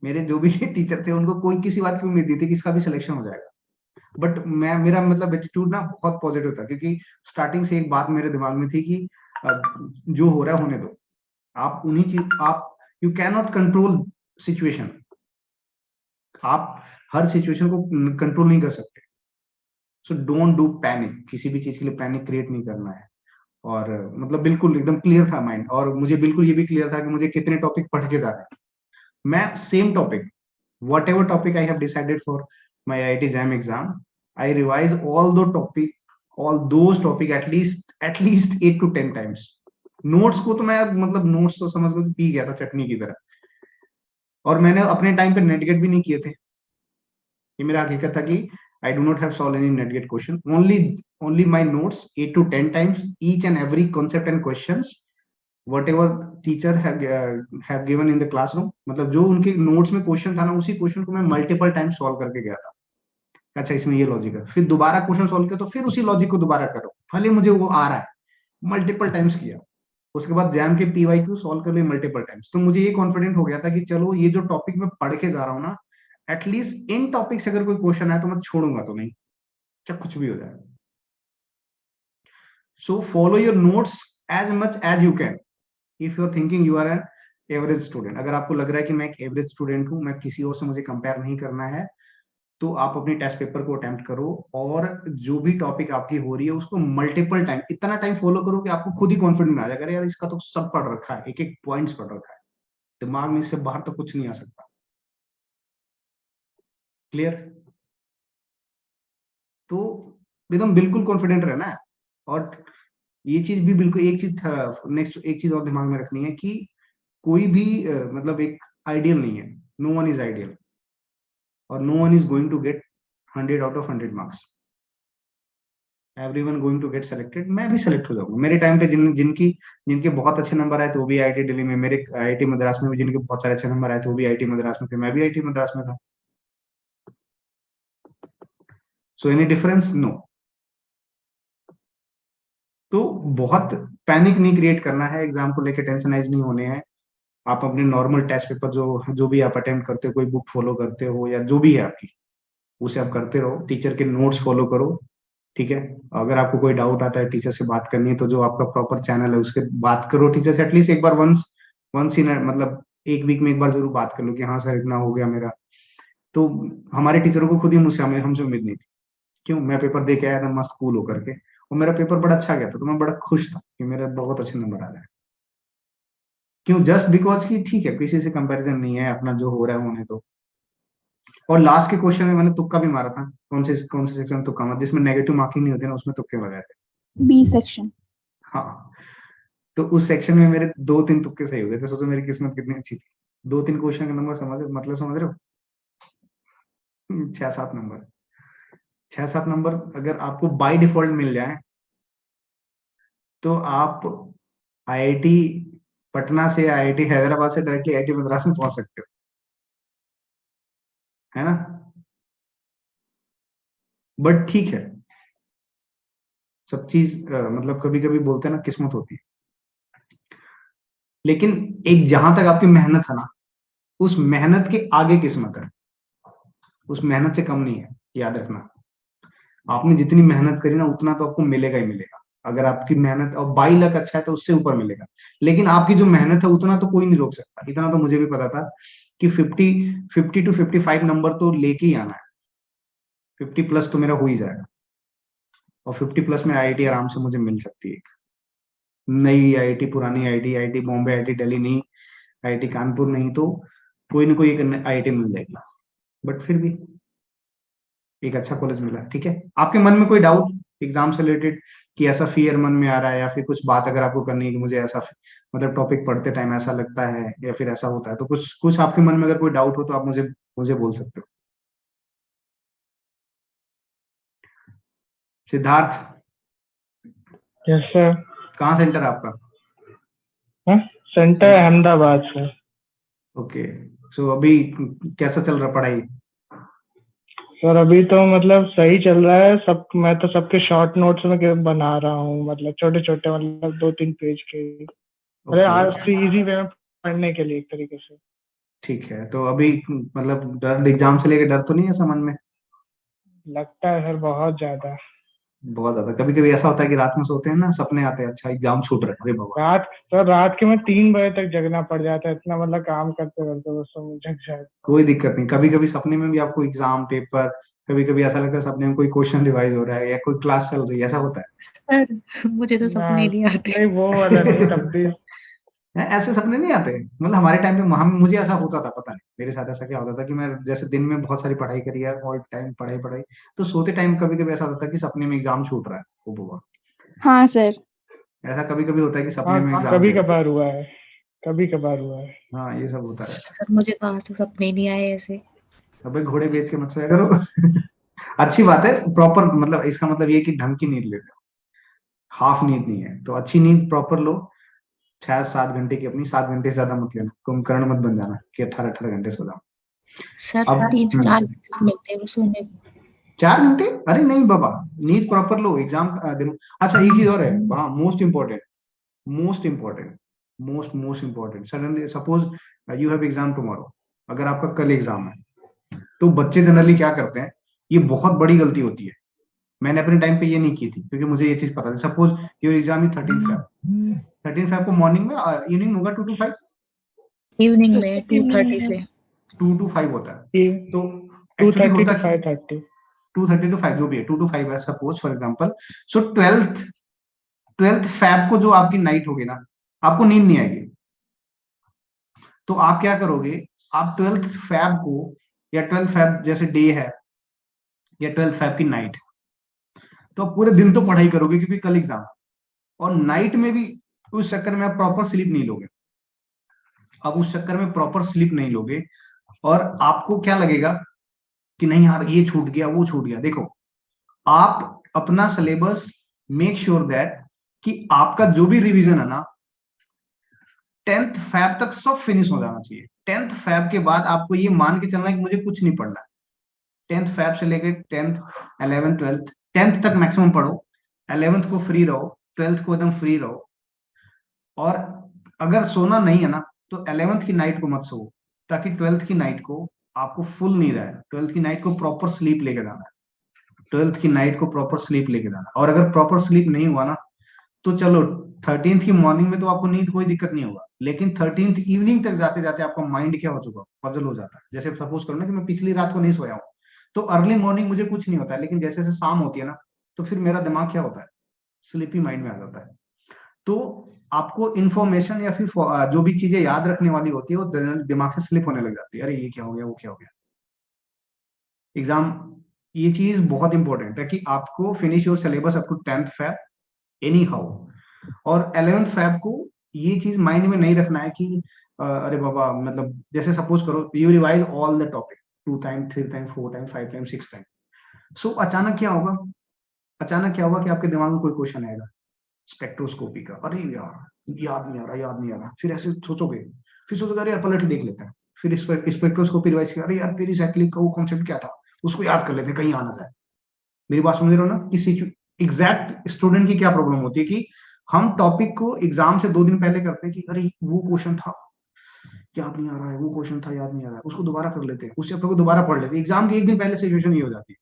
मेरे जो भी टीचर थे उनको कोई किसी बात की उम्मीद नहीं थी कि इसका भी सिलेक्शन हो जाएगा। बट मैं, मेरा मतलब एटीट्यूड ना बहुत पॉजिटिव था, क्योंकि स्टार्टिंग से एक बात मेरे दिमाग में थी कि जो हो रहा है होने दो। आप उन्हीं चीज, आप you can not control situation, आप हर सिचुएशन को कंट्रोल नहीं कर सकते। सो डोंट डू पैनिक, किसी भी चीज के लिए पैनिक क्रिएट नहीं करना है। और मतलब बिल्कुल एकदम क्लियर था माइंड, और मुझे बिल्कुल ये भी क्लियर था कि मुझे कितने टॉपिक पढ़ के जाना है। मैं same topic, what ever topic I have decided for my IIT JAM exam, I revise all those topic at least 8 to 10 times. Notes को तो मैं मतलब नोट्स तो समझ लो कि पी गया था चटनी की तरह। और मैंने अपने टाइम पे नेटगेट भी नहीं किए थे, ये मेरा हकीकत था कि I do not have solved any NetGet question. Only my notes 8 to 10 times each and every concept and questions whatever teacher have given in the classroom. मतलब जो उनके नोट्स में क्वेश्चन था ना, उसी क्वेश्चन को मैं मल्टीपल टाइम सॉल्व करके गया था। अच्छा इसमें ये लॉजिक है, फिर दोबारा क्वेश्चन सॉल्व किया तो फिर उसी लॉजिक को दोबारा करो, भले मुझे वो आ रहा है, मल्टीपल टाइम्स किया। उसके बाद जैम के PYQ सॉल्व कर लिए मल्टीपल टाइम्स। तो मुझे ये कॉन्फिडेंट हो गया था कि चलो ये जो टॉपिक मैं पढ़ के जा रहा हूँ ना, एटलीस्ट इन टॉपिक से अगर कोई क्वेश्चन आए तो मैं छोड़ूंगा तो नहीं, चाहे कुछ भी हो जाए। So follow your notes as much as you can if you are thinking you are an average student. अगर आपको लग रहा है कि मैं एक एवरेज स्टूडेंट हूं, मैं किसी और से मुझे कंपेयर नहीं करना है, तो आप अपनी टेस्ट पेपर को अटेम्प्ट करो, और जो भी टॉपिक आपकी हो रही है उसको मल्टीपल टाइम, इतना टाइम फॉलो करो कि आपको खुद ही कॉन्फिडेंस आ जाएगा, अरे यार इसका तो सब पढ़ रखा है, एक एक पॉइंट्स पढ़ रखा है, दिमाग में इससे बाहर तो कुछ नहीं आ सकता। क्लियर? तो एकदम बिल्कुल कॉन्फिडेंट रहना है। और ये चीज भी बिल्कुल, एक चीज नेक्स्ट, एक चीज और दिमाग में रखनी है कि कोई भी मतलब एक आइडियल नहीं है, नो वन इज आइडियल, और no one is going to get 100 out of 100 marks. Everyone going to get selected, मैं भी सेलेक्ट हो जाऊंगा। मेरे टाइम पे जिनके बहुत अच्छे नंबर आए थे वो भी IIT दिल्ली में, मेरे IIT मद्रास में भी जिनके बहुत सारे अच्छे नंबर आए थे वो भी IIT मद्रास में थे, मैं भी IIT मद्रास में था। So any difference? नो। तो बहुत पैनिक नहीं क्रिएट करना है, एग्जाम को लेकर टेंशनाइज नहीं होने हैं। आप अपने नॉर्मल टेस्ट पेपर जो जो भी आप अटेम्प्ट करते हो, कोई बुक फॉलो करते हो या जो भी है आपकी, उसे आप करते रहो, टीचर के नोट्स फॉलो करो, ठीक है। अगर आपको कोई डाउट आता है, टीचर से बात करनी है, तो जो आपका प्रॉपर चैनल है उसके बात करो टीचर से, एटलीस्ट एक बार वंस वंस इन मतलब एक वीक में एक बार जरूर बात कर लो कि हाँ सर इतना हो गया मेरा। तो हमारे टीचरों को खुद ही मुझसे हमसे उम्मीद नहीं थी। क्यों? मैं पेपर दे के आया था मस्त कूल होकर के, और मेरा पेपर बड़ा अच्छा गया था, तो मैं बड़ा खुश था कि मेरा बहुत अच्छे नंबर आ रहा है। क्यों? जस्ट बिकॉज कि ठीक है, किसी से कंपैरिजन नहीं है, अपना जो हो रहा है होने दो। और लास्ट के क्वेश्चन में मैंने तुक्का भी मारा था। कौन से सेक्शन तुक्का मारा? जिसमें नेगेटिव मार्किंग नहीं होती ना, उसमें तुक्के लगाए थे। B section. हाँ, तो उस सेक्शन में मेरे 2-3 तुक्के सही हो गए थे। सोचो मेरी किस्मत कितनी अच्छी थी। 2-3 क्वेश्चन का नंबर समझ रहे हो? 6-7 नंबर, 6-7 नंबर अगर आपको बाय डिफॉल्ट मिल जाए तो आप IIT पटना से, IIT हैदराबाद से डायरेक्टली IIT मद्रास में पहुंच सकते हो, है ना? बट ठीक है, सब चीज मतलब कभी कभी बोलते हैं ना, किस्मत होती है। लेकिन एक जहां तक आपकी मेहनत है ना, उस मेहनत के आगे किस्मत है, उस मेहनत से कम नहीं है, याद रखना। आपने जितनी मेहनत करी ना उतना तो आपको मिलेगा ही मिलेगा। अगर आपकी मेहनत और 22 लाख अच्छा है तो उससे ऊपर मिलेगा, लेकिन आपकी जो मेहनत है उतना तो कोई नहीं रोक सकता। इतना तो मुझे भी पता था कि 50 to 55 नंबर तो लेके ही आना है, 50+ तो मेरा हो ही जाएगा, और 50+ में आईआईटी आराम से मुझे मिल सकती है। नई आईआईटी, पुरानी IIT, IIT Bombay, IIT Delhi नहीं, आईआईटी कानपुर नहीं, तो कोई ना कोई एक आईआईटी मिल जाएगी। बट फिर भी एक अच्छा कॉलेज मिला, ठीक है। आपके मन में कोई डाउट एग्जाम से रिलेटेड, कि ऐसा फियर मन में आ रहा है, या फिर कुछ बात अगर आपको करनी है कि मुझे ऐसा मतलब टॉपिक पढ़ते टाइम ऐसा लगता है या फिर ऐसा होता है, तो कुछ कुछ आपके मन में अगर कोई डाउट हो तो आप मुझे मुझे बोल सकते हो। Siddharth, yes sir. कहाँ सेंटर है आपका? सेंटर अहमदाबाद से। ओके, सो अभी कैसा चल रहा पढ़ाई? सर अभी तो मतलब सही चल रहा है सब। मैं तो सबके शॉर्ट नोट्स में बना रहा हूँ, मतलब छोटे छोटे, मतलब 2-3 पेज के। अरे आज इजी वे में पढ़ने के लिए एक तरीके से। ठीक है, तो अभी मतलब डर, एग्जाम से लेके डर तो नहीं है समझ में? लगता है सर बहुत ज्यादा। बहुत ज्यादा। कभी कभी ऐसा होता है कि रात में सोते हैं ना, सपने आते हैं, अच्छा एग्जाम छूट रहा है, अरे बाबा। रात के में 3 बजे तक जगना पड़ जाता है, इतना मतलब काम करते करते दोस्तों में जग जाए। कोई दिक्कत नहीं, कभी कभी सपने में भी आपको एग्जाम पेपर, कभी कभी ऐसा लगता है सपने में कोई क्वेश्चन रिवाइज हो रहा है या कोई क्लास चल रही है, ऐसा होता है। सर मुझे तो ना, सपने नहीं आते। नहीं वो वाला नहीं, तब भी ऐसे सपने नहीं आते, मतलब हमारे टाइम पे हम, मुझे ऐसा होता था, पता नहीं मेरे साथ ऐसा क्या होता था कि मैं जैसे दिन में बहुत सारी पढ़ाई करी है, ऑल टाइम पढ़ाई पढ़ाई, तो सोते टाइम कभी कभी ऐसा होता था कि सपने में एग्जाम छूट रहा है, ओ बाबा। हाँ सर। ऐसा कभी कभी होता है कि सपने हाँ में एग्जाम कभी दे रहे कभार हुआ है, कभी कभार हुआ है। हैं। हाँ, ये सब होता है। सर मुझे तो आज तक सपने ही नहीं आए ऐसे। अबे घोड़े बेच के मत सोया करो। अच्छी बात है, प्रॉपर, मतलब इसका मतलब ये कि ढंग की नींद ले लो, हाफ नींद नहीं है, तो अच्छी नींद प्रॉपर लो। 6-7 घंटे की अपनी, 7 घंटे से ज्यादा मत लेना, कुंभकर्ण मत बन जाना कि 18-18 घंटे सो जाओ। सर अब 3 से 4 घंटे मिलते हैं सोने को। 4 घंटे? अरे नहीं बाबा, नींद प्रॉपर लो एग्जाम दिन। अच्छा एक चीज और है, हाँ, most important, most important, most important, suddenly suppose you have exam tomorrow, अगर आपका कल एग्जाम है, तो बच्चे जनरली क्या करते हैं, ये बहुत बड़ी गलती होती है, मैंने अपने टाइम पे ये नहीं की थी क्योंकि मुझे ये चीज पता थी। Suppose your exam is 13 Feb को मॉर्निंग में, इवनिंग होगा 2 to 5, इवनिंग में 2:30 से 2 to 5 होता है, तो एक्चुअली 2:30 होता to 5:30। 2:30 to 5 जो भी है, 2 to 5 है suppose for example. So twelfth Feb को जो आपकी नाइट होगी ना, आपको नींद नहीं आएगी, तो आप क्या करोगे, आप 12th फैब को, या 12th फैब जैसे डे है, या 12th फैब की नाइट, तो आप पूरे दिन तो पढ़ाई करोगे क्योंकि कल एग्जाम, और नाइट में भी उस चक्कर में आप प्रॉपर स्लीप नहीं लोगे। अब उस चक्कर में प्रॉपर स्लीप नहीं लोगे, और आपको क्या लगेगा कि नहीं यार ये छूट गया वो छूट गया। देखो, आप अपना सिलेबस मेक श्योर दैट कि आपका जो भी रिवीजन है ना, 10th फैब तक सब फिनिश हो जाना चाहिए। 10th फैब के बाद आपको ये मान के चलना है कि मुझे कुछ नहीं पढ़ना है। 10th फैब से लेकर 10th, 11th, 12th, 10th तक मैक्सिमम पढ़ो, 11th को फ्री रहो, 12th को एकदम फ्री रहो। और अगर सोना नहीं है ना, तो 11th की नाइट को मत सो, ताकि 12th की नाइट को आपको फुल नींद आए। 12th की नाइट को प्रॉपर स्लीप लेके जाना है, 12th की नाइट को प्रॉपर स्लीप लेके जाना है। और अगर प्रॉपर स्लीप नहीं हुआ ना, तो चलो 13th की मॉर्निंग में तो आपको नींद कोई दिक्कत नहीं होगा, लेकिन 13th इवनिंग तक जाते जाते आपका माइंड क्या हो चुका, पजल हो जाता है। जैसे सपोज करो ना कि मैं पिछली रात को नहीं सोया हूँ, तो अर्ली मॉर्निंग मुझे कुछ नहीं होता है, लेकिन जैसे जैसे शाम होती है ना, तो फिर मेरा दिमाग क्या होता है, स्लीपी माइंड में आ जाता है। तो आपको इन्फॉर्मेशन या फिर जो भी चीजें याद रखने वाली होती है, वो दिमाग से स्लिप होने लग जाती है, अरे ये क्या हो गया वो क्या हो गया। एग्जाम, ये चीज बहुत इंपॉर्टेंट है कि आपको finish your syllabus up to 10th Feb anyhow. और 11th फैब को ये चीज माइंड में नहीं रखना है कि अरे बाबा, मतलब जैसे सपोज करो you revise all the topic 2 time, 3 time, 4 time, 5 time, 6 time. So अचानक क्या होगा, अचानक क्या होगा कि आपके दिमाग में कोई क्वेश्चन आएगा स्पेक्ट्रोस्कोपी का, अरे यार याद नहीं आ रहा, याद नहीं आ रहा, फिर ऐसे सोचोगे, फिर सोचोगे अरे यार पलट के देख लेते हैं, फिर स्पेक्ट्रोस्कोपी रिवाइज किया, अरे यार पेरिसाइक्लिक का वो कॉन्सेप्ट क्या था, उसको याद कर लेते हैं कहीं आना जाए। मेरी बात समझ रहे हो ना, कि एग्जैक्ट स्टूडेंट की क्या प्रॉब्लम होती है कि हम टॉपिक को एग्जाम से 2 दिन पहले करते हैं कि अरे वो क्वेश्चन था, याद नहीं आ रहा है, वो क्वेश्चन था याद नहीं आ रहा है, उसको दोबारा कर लेते हैं, उस चैप्टर को दोबारा पढ़ लेते हैं। एग्जाम के एक दिन पहले सिचुएशन ये हो जाती है।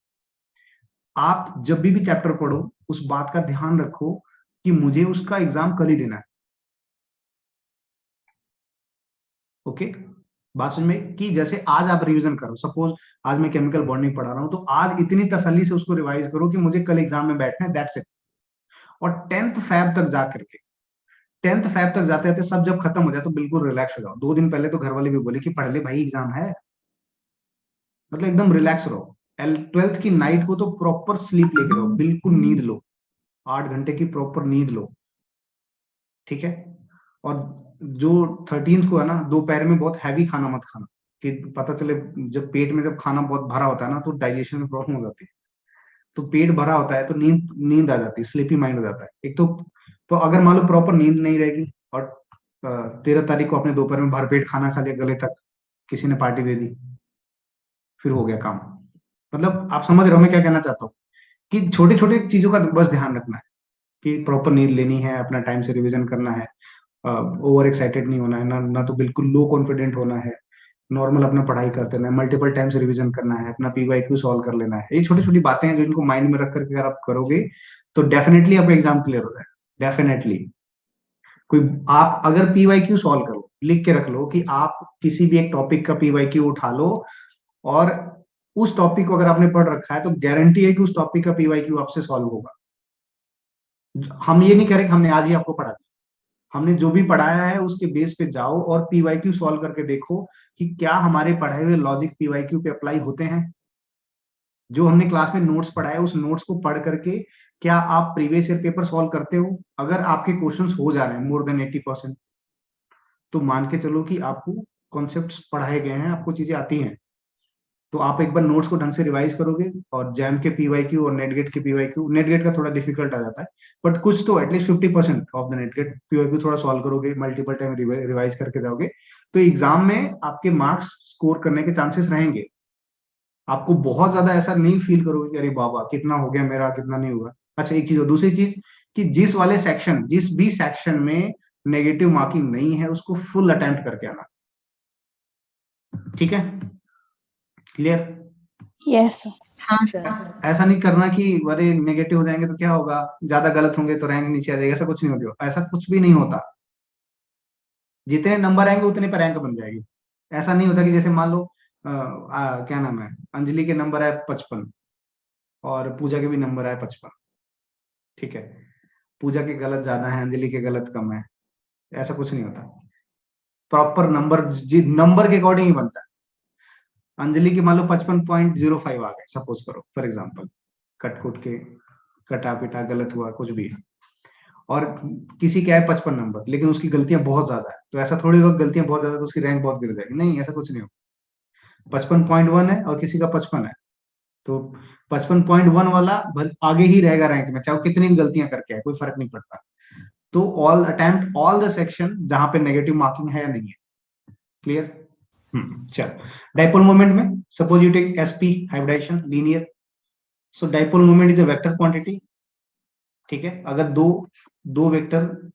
आप जब भी चैप्टर पढ़ो उस बात का ध्यान रखो कि मुझे उसका एग्जाम कल ही देना है। ओके, बात समझ में? कि जैसे आज आप रिवीजन करो, सपोज आज मैं केमिकल बॉन्डिंग पढ़ा रहा हूं, तो आज इतनी तसल्ली से उसको रिवाइज करो कि मुझे कल एग्जाम में बैठना है, दैट्स इट। और 10th फैब तक जा करके, 10th फैब तक जाते जाते सब जब खत्म हो जाए तो बिल्कुल रिलैक्स हो जाओ। 2 दिन पहले तो घर वाले भी बोले कि पढ़ ले भाई, एग्जाम है, मतलब एकदम रिलैक्स रहो। 12th की नाइट को तो प्रॉपर स्लीप लेके रहो, बिल्कुल नींद लो, 8 घंटे की प्रॉपर नींद लो, ठीक है। और जो 13th को है ना, दोपहर में बहुत हैवी खाना मत खाना, कि पता चले जब पेट में जब खाना बहुत भरा होता है ना तो डाइजेशन में प्रॉब्लम हो जाती है। तो पेट भरा होता है तो नींद नींद आ जाती है, स्लीपी माइंड हो जाता है एक तो अगर मान लो प्रॉपर नींद नहीं रहेगी और 13 तारीख को अपने दोपहर में भरपेट खाना खा लिया, गले तक किसी ने पार्टी दे दी, फिर हो गया काम। मतलब आप समझ रहे हो मैं क्या कहना चाहता हूँ, कि छोटे छोटे चीजों का बस ध्यान रखना है कि प्रॉपर नींद लेनी है, अपना टाइम से रिवीजन करना है, ओवर एक्साइटेड नहीं होना है, ना तो बिल्कुल लो कॉन्फिडेंट होना है, नॉर्मल अपना पढ़ाई करते रहना है, मल्टीपल टाइम से रिवीजन करना है, अपना पीवाईक्यू सॉल्व कर लेना है। ये छोटी छोटी बातें हैं जो इनको माइंड में रख करके अगर आप करोगे तो डेफिनेटली आपका एग्जाम क्लियर हो जाएगा, डेफिनेटली। कोई आप अगर पीवाईक्यू सॉल्व करो, लिख के रख लो कि आप किसी भी एक टॉपिक का पीवाईक्यू उठा लो, और उस टॉपिक को अगर आपने पढ़ रखा है तो गारंटी है कि उस टॉपिक का पीवाईक्यू आपसे सॉल्व होगा। हम ये नहीं करें कि हमने आज ही आपको पढ़ा दिया, हमने जो भी पढ़ाया है उसके बेस पे जाओ और पीवाईक्यू सॉल्व करके देखो कि क्या हमारे पढ़ाए हुए लॉजिक पीवाईक्यू पे अप्लाई होते हैं। जो हमने क्लास में नोट्स पढ़ाए उस नोट्स को पढ़ करके क्या आप प्रीवियस ईयर पेपर सॉल्व करते हो? अगर आपके क्वेश्चंस हो जा रहे हैं मोर देन 80%, तो मान के चलो कि आपको कॉन्सेप्ट्स पढ़ाए गए हैं, आपको चीजें आती हैं। तो आप एक बार नोट्स को ढंग से रिवाइज करोगे और जैम के पीवाईक्यू और नेटगेट के पीवाईक्यू, नेटगेट का थोड़ा डिफिकल्ट आ जाता है, बट कुछ तो एटलीस्ट 50% ऑफ द नेटगेट पीवाईक्यू थोड़ा सॉल्व करोगे, मल्टीपल टाइम रिवाइज करके जाओगे, तो एग्जाम में आपके मार्क्स स्कोर करने के चांसेस रहेंगे। आपको बहुत ज्यादा ऐसा नहीं फील करोगे कि अरे बाबा कितना हो गया मेरा, कितना नहीं हुआ। अच्छा, एक चीज और दूसरी चीज, कि जिस भी सेक्शन में नेगेटिव मार्किंग नहीं है उसको फुल अटेम्प्ट करके आना, ठीक है? क्लियर? Yes sir. हाँ सर। ऐसा नहीं करना कि अरे नेगेटिव हो जाएंगे तो क्या होगा, ज्यादा गलत होंगे तो रैंक नीचे आ जाएगा, ऐसा कुछ नहीं होगा, ऐसा कुछ भी नहीं होता। जितने नंबर आएंगे उतने पर रैंक बन जाएगी। ऐसा नहीं होता कि जैसे मान लो क्या नाम है, अंजलि के नंबर आए 55 और पूजा के भी नंबर आए 55, ठीक है, पूजा के गलत ज्यादा है, अंजलि के गलत कम है, ऐसा कुछ नहीं होता। प्रॉपर नंबर नंबर के अकॉर्डिंग ही बनता है। अंजलि के मान लो 55.05 आ गए सपोज करो फॉर एग्जाम्पल, कट कुट के कटा पिटा गलत हुआ कुछ भी, और किसी का है 55 नंबर लेकिन उसकी गलतियां बहुत ज्यादा है, तो ऐसा थोड़ी होगा गलतियां बहुत ज्यादा तो उसकी रैंक बहुत गिर जाएगी, नहीं ऐसा कुछ नहीं होगा। 55.1 है और किसी का 55 है, तो 55.1 वाला आगे ही रहेगा रैंक में, चाहे वो कितनी भी गलतियां करके आए, कोई फर्क नहीं पड़ता। तो all attempt all the section जहां पे नेगेटिव मार्किंग है या नहीं है। क्लियर? चल, डाइपोल मोमेंट में suppose you take sp hybridisation linear, so dipole moment is a vector quantity, ठीक है। अगर दो दो वेक्टर,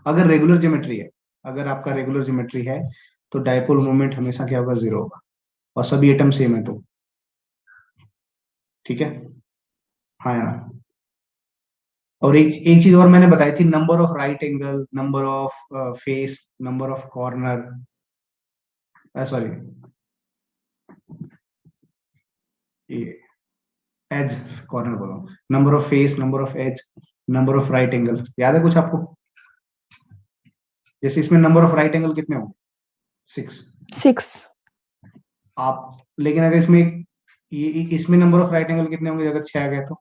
अगर रेगुलर ज्योमेट्री है, अगर आपका रेगुलर ज्योमेट्री है तो डाइपोल मोमेंट हमेशा क्या होगा, 0 होगा, और सभी एटम सेम है तो, ठीक है, हाँ या ना? और एक चीज और मैंने बताई थी, number of right angle, number of face, number of corner, sorry ये एज, कॉर्नर बोला, number of face, number of edge, number of right angle, याद है कुछ आपको? जैसे इसमें नंबर ऑफ राइट एंगल कितने होंगे? 6। आप लेकिन अगर इसमें इसमें नंबर ऑफ राइट एंगल कितने होंगे अगर 6 आ गए तो?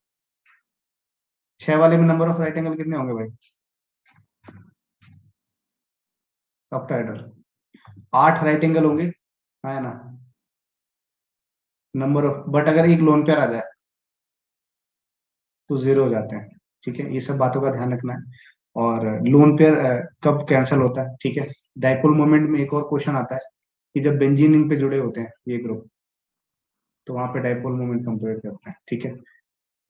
6 वाले में नंबर ऑफ राइट एंगल कितने होंगे भाई? ऑक्टाहेड्रल 8 राइट एंगल होंगे, है ना? नंबर ऑफ, बट अगर एक लोन पेयर आ जाए तो 0 हो जाते हैं, ठीक है। ये सब बातों का ध्यान रखना है। और लोन पेयर कब कैंसिल होता है, ठीक है। डाइपोल मोमेंट में एक और क्वेश्चन आता है कि जब बेंजीन पे जुड़े होते हैं ये ग्रुप, तो वहां पे डाइपोल मोमेंट कंपेयर करते हैं, ठीक है।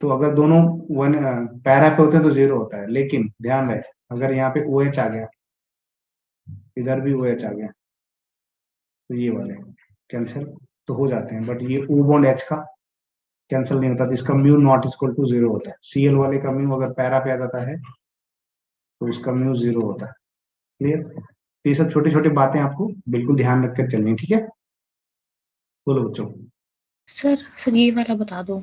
तो अगर दोनों वन पैरा पे होते हैं तो 0 होता है, लेकिन ध्यान रहे अगर यहाँ पे OH आ गया इधर भी OH आ गया, तो ये वाले कैंसिल तो हो जाते हैं, बट ये O बॉन्ड H का कैंसिल नहीं होता, तो इसका म्यू नॉट इक्वल टू 0 होता है। Cl वाले का म्यू अगर पैरा पे आ जाता है तो उसका म्यू 0 होता है। क्लियर? तो ये सब छोटी छोटी बातें आपको बिल्कुल ध्यान रखकर चलनी है, ठीक है? बोलो बच्चों। सर ये वाला बता दो।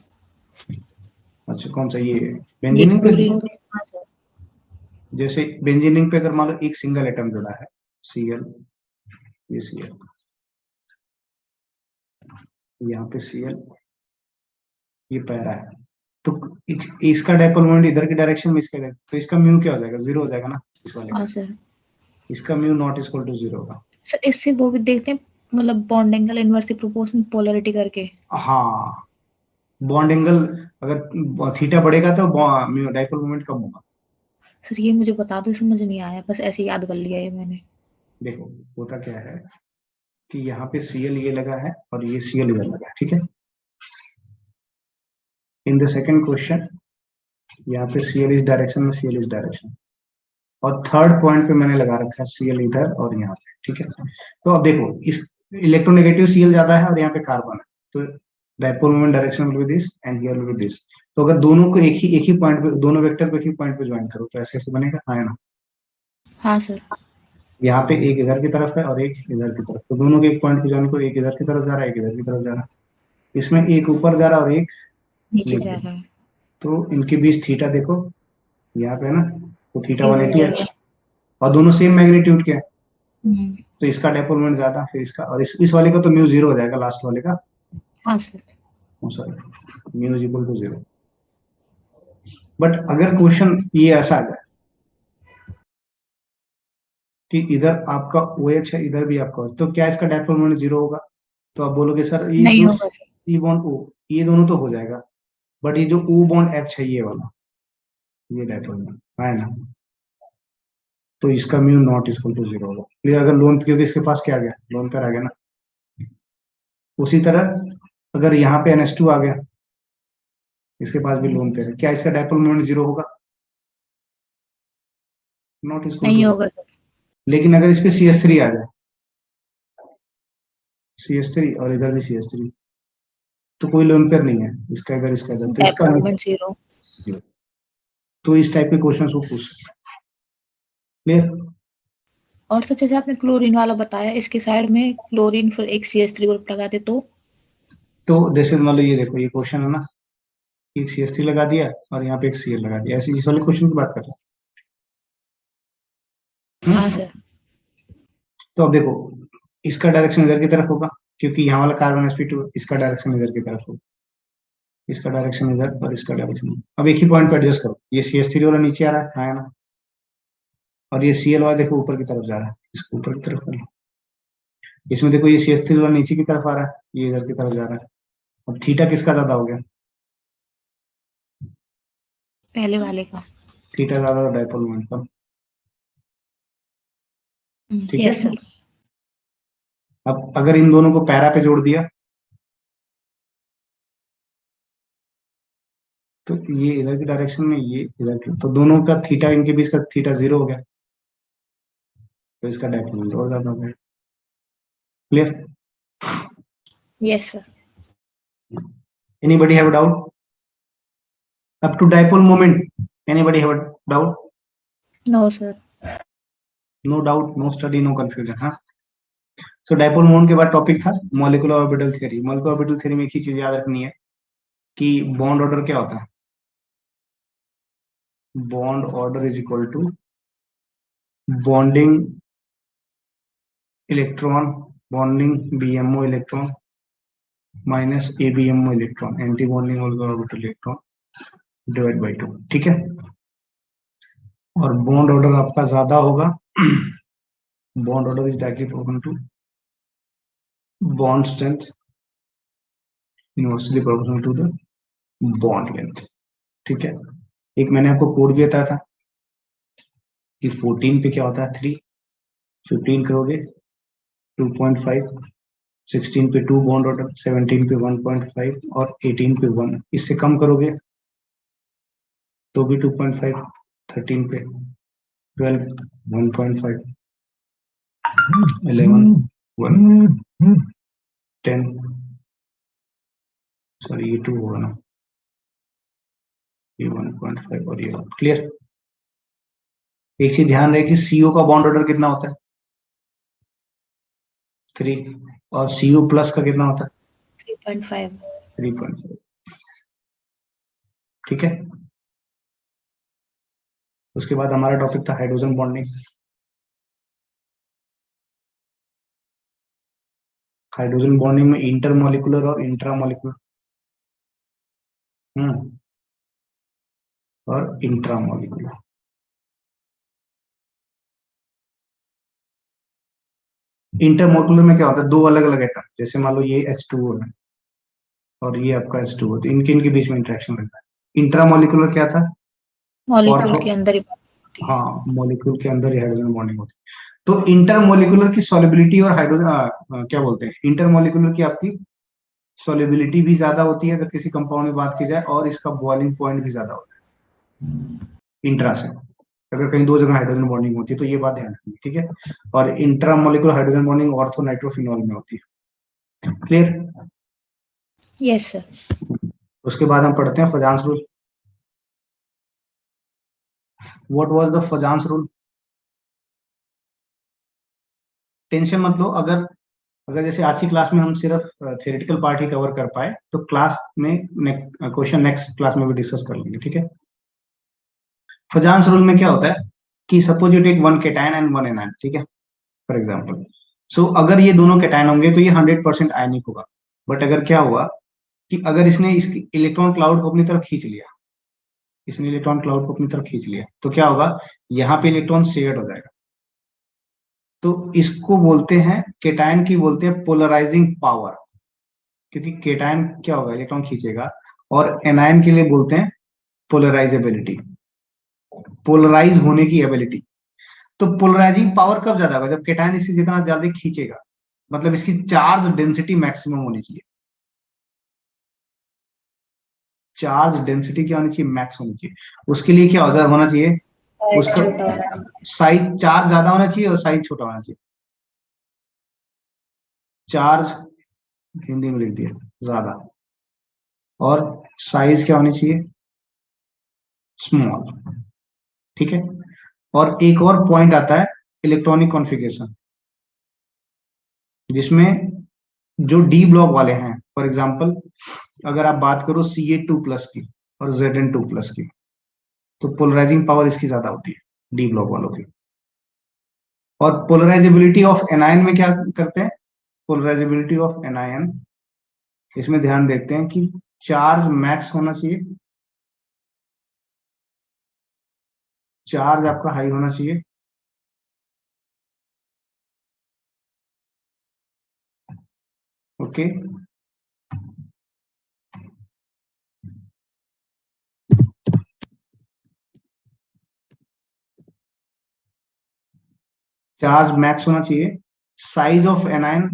अच्छा, कौन सा? ये ये बेंजीनिंग पे? क्लोरीन। हाँ सर। जैसे बेंजीनिंग पे अगर मान लो एक सिंगल एटम जुड़ा है, Cl, ये Cl, यहाँ पे Cl, ये पैरा है, तो इसका डायपोल मोमेंट इधर की डायरेक्शन में, इसका तो इसका म्यू क्या हो जाएगा? 0 हो जाएगा ना इस वाले हाँ का। सर। इसका म्यू नॉट इक्वल टू 0 होगा। सर इससे वो भी देखते हैं, मतलब bond angle inversely proportional polarity करके। हाँ, बॉन्ड एंगल अगर थीटा बढ़ेगा तो डायपोल मोमेंट कम होगा। सर ये मुझे बता दो, समझ नहीं आया, बस ऐसे ही याद कर लिया ये मैंने। देखो होता क्या है कि यहाँ पे Cl ये लगा है और ये Cl इधर लगा है, ठीक है? इन द सेकंड क्वेश्चन यहाँ पे Cl इस डायरेक्शन में, Cl इस डायरेक्शन, और थर्ड पॉइंट पे मैंने लगा रखा है Cl इधर और यहाँ पे, ठीक है? तो अब देखो, इस इलेक्ट्रोनेगेटिव Cl ज्यादा है और यहाँ पे कार्बन है, तो dipole moment direction will be this and here will be this. तो अगर दोनों को एक ही पॉइंट पे, दोनों वेक्टर को एक ही पॉइंट पे ज्वाइन करो तो ऐसे ऐसे बनेगा, हाँ या ना? हाँ सर। यहाँ पे एक इधर की तरफ है और एक इधर की तरफ, तो दोनों के एक पॉइंट पे ज्वाइन करो, एक इधर की तरफ जा रहा है, एक इधर की तरफ जा रहा है। इसमें एक ऊपर जा रहा है और एक नीचे नीचे, जा रहा है। तो इनके बीच थीटा देखो यहाँ पे है ना, तो थीटा 180 0 है और दोनों सेम मैग्नीट्यूड के हैं, हम्म। तो इसका डायपोल मोमेंट ज्यादा, फिर इसका, और इस वाले का तो म्यू 0 हो जाएगा, लास्ट वाले का, हाँ sir. Sorry, mu is equal to 0। But अगर क्वेश्चन ये ऐसा आ जाए कि इधर आपका OH है, इधर भी आपका OH, तो क्या इसका डायपोल मोमेंट 0 होगा? तो आप बोलोगे सर ये नहीं जो होगा सर। E बॉन्ड O, ये दोनों तो हो जाएगा, बट ये जो O बॉन्ड H है, ये वाला, ये डायपोल मोमेंट है ना, तो इसका म्यू नॉट इक्वल टू 0 होगा। क्लियर? अगर लोन, क्योंकि इसके पास क्या आ गया, लोन पेयर आ गया ना। उसी तरह अगर यहाँ पे NH2 आ गया, इसके पास भी लोन पेयर है, क्या इसका डायपोल मोमेंट 0 होगा? नॉट इक्वल नहीं टू। होगा सर। लेकिन अगर इस पे CH3 आ जाए, CH3 और इधर भी CH3, तो कोई लोन पेयर नहीं है, इसका इधर इसका इधर, तो इसका डायपोल मोमेंट 0। तो इस टाइप के क्वेश्चन को पूछ सकते हैं। क्लियर? और सर जैसे आपने क्लोरीन वाला बताया, इसके साइड में क्लोरीन फिर एक CH3 ग्रुप लगा दे तो जैसे मान लो ये देखो, ये क्वेश्चन है ना, एक CH3 लगा दिया और यहाँ पे एक Cl लगा दिया, ऐसे इस वाले क्वेश्चन की बात कर रहे हैं। हाँ सर। तो अब देखो, इसका डायरेक्शन इधर की तरफ होगा, क्योंकि यहाँ वाला कार्बन sp2, इसका डायरेक्शन इधर की तरफ होगा, इसका डायरेक्शन इधर और इसका डायरेक्शन। अब एक ही पॉइंट पे एडजस्ट करो, ये CH3 वाला नीचे आ रहा है, हाँ या ना? और ये Cl वाला देखो ऊपर की तरफ जा रहा है, इसको ऊपर की तरफ करो। इसमें देखो ये CH3 वाला नीचे की तरफ आ रहा है, ये इधर की तरफ जा रहा है। अब थीटा किसका ज्यादा हो गया? पहले वाले का। थीटा ज्यादा डायपोल मोमेंट का, ठीक है? Yes sir. अब अगर इन दोनों को पैरा पे जोड़ दिया तो ये इधर की डायरेक्शन में, ये इधर की, तो दोनों का थीटा, इनके बीच का थीटा 0 हो गया, तो इसका डायपोल मोमेंट और ज्यादा हो गया। Clear? Yes sir. Anybody have a doubt up to dipole moment? Anybody have a doubt? No sir. No doubt, no study, no confusion, हाँ? So dipole moment के बाद टॉपिक था molecular orbital theory. Molecular orbital theory में एक ही चीज याद रखनी है कि बॉन्ड ऑर्डर क्या होता है? Bond order is equal to bonding electron, bonding BMO electron minus ABMO electron, anti bonding orbital electron divide by 2, ठीक है? और बॉन्ड ऑर्डर आपका ज्यादा होगा, bond order is directly proportional to bond strength inversely proportional to the bond length, ठीक है? एक मैंने आपको कोड भी बताया था कि 14 पे क्या होता है 3, 15 करोगे 2.5, 16 पे 2 बॉन्ड ऑर्डर, 17 पे 1.5 और 18 पे 1, इससे कम करोगे तो भी 2.5, 13 पे 12, 1.5, 11 1 10 सॉरी ये 2 होगा ना, ये 1.5 और ये 1। क्लियर। एक चीज ध्यान रहे कि CO का बॉन्ड ऑर्डर कितना होता है 3 और CO प्लस का कितना होता है 3.5। 3.5। ठीक है। उसके बाद हमारा टॉपिक था हाइड्रोजन बॉन्डिंग। हाइड्रोजन बॉन्डिंग में इंटरमोलिकुलर और इंट्रामोलिकुलर और इंट्रामोलिकुलर। इंटरमोलिकुलर में क्या होता है, दो अलग अलग एटम, जैसे मान लो ये H2O है और ये आपका H2O, तो इनके इनके बीच में इंटरेक्शन रहता है। इंट्रामोलिकुलर क्या था, मॉलिक्यूल के अंदर ही होती है। हाँ मॉलिक्यूल के अंदर ही हाइड्रोजन बॉन्डिंग होती है। तो इंटरमोलिकुलर की सॉलिबिलिटी और हाइड्रोजन क्या बोलते हैं, इंटरमोलिकुलर की आपकी सॉलिबिलिटी भी ज्यादा होती है अगर किसी कंपाउंड में बात की जाए, और इसका बॉइलिंग पॉइंट भी ज्यादा होता है इंट्रा से। अगर कहीं दो जगह हाइड्रोजन बॉन्डिंग होती है तो ये बात ध्यान रखनी, ठीक है। और intramolecular hydrogen bonding ortho nitrophenol में होती है। क्लियर। Yes sir. उसके बाद हम पढ़ते हैं Fajans rule. What was the Fajans rule. Tension मत लो, अगर अगर जैसे आज की क्लास में हम सिर्फ थियोरेटिकल पार्ट ही कवर कर पाए तो क्लास में क्वेश्चन नेक्स्ट क्लास में भी डिस्कस कर लेंगे, ठीक है। फजांस रूल में क्या होता है कि suppose you take one cation and one anion, ठीक है, फॉर एग्जांपल। सो अगर ये दोनों केटायन होंगे तो ये 100% आयनिक होगा। बट अगर क्या हुआ कि अगर इसने इसकी इलेक्ट्रॉन क्लाउड को अपनी तरफ खींच लिया, इसने इलेक्ट्रॉन क्लाउड को अपनी तरफ खींच लिया, तो क्या होगा, यहाँ पे इलेक्ट्रॉन शेयर्ड हो जाएगा। तो इसको बोलते हैं, केटायन की बोलते हैं पोलराइजिंग पावर, क्योंकि केटायन क्या होगा, इलेक्ट्रॉन खींचेगा। और एनायन के लिए बोलते हैं पोलराइजेबिलिटी, पोलराइज होने की एबिलिटी। तो पोलराइजिंग पावर कब ज्यादा होगा, जब केटायन इससे जितना ज्यादा खींचेगा, मतलब इसकी चार्ज डेंसिटी मैक्सिमम होनी चाहिए। चार्ज डेंसिटी क्या होनी चाहिए, मैक्स होनी चाहिए। उसके लिए क्या होना चाहिए, उसका साइज, चार्ज ज्यादा होना चाहिए और साइज छोटा होना चाहिए। चार्ज हिंदी में लिख दिया ज्यादा, और साइज क्या होनी चाहिए, स्मॉल, ठीक है। और एक और पॉइंट आता है इलेक्ट्रॉनिक कॉन्फ़िगरेशन, जिसमें जो डी ब्लॉक वाले हैं, फॉर एग्जांपल अगर आप बात करो Ca2+ की और Zn2+ की, तो पोलराइजिंग पावर इसकी ज्यादा होती है डी ब्लॉक वालों की। और पोलराइजेबिलिटी ऑफ एनायन में क्या करते हैं, पोलराइजेबिलिटी ऑफ एनायन, इसमें ध्यान देखते हैं कि चार्ज मैक्स होना चाहिए, चार्ज आपका हाई होना चाहिए, ओके। चार्ज मैक्स होना चाहिए, साइज ऑफ एनायन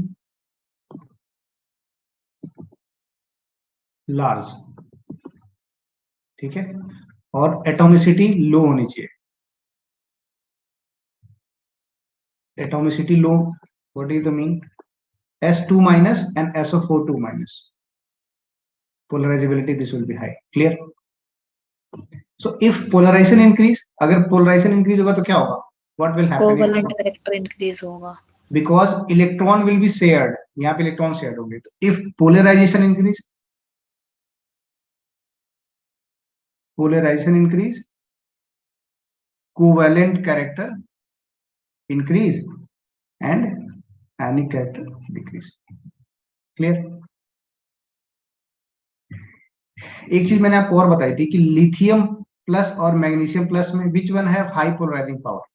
लार्ज, ठीक है। और एटॉमिसिटी लो होनी चाहिए। Atomicity low, what is the mean, S2- and SO4 2-, polarizability this will be high, clear. So if polarization increase, अगर polarization increase होगा तो क्या होगा, what will happen, covalent character increase होगा, because electron will be shared, यहाँ पे electron share होंगे। तो if polarization increase, polarization increase, covalent character increase and ionic character decrease, clear. एक चीज मैंने आपको और बताई थी कि लिथियम प्लस और मैग्नीशियम प्लस में which one have high polarising power,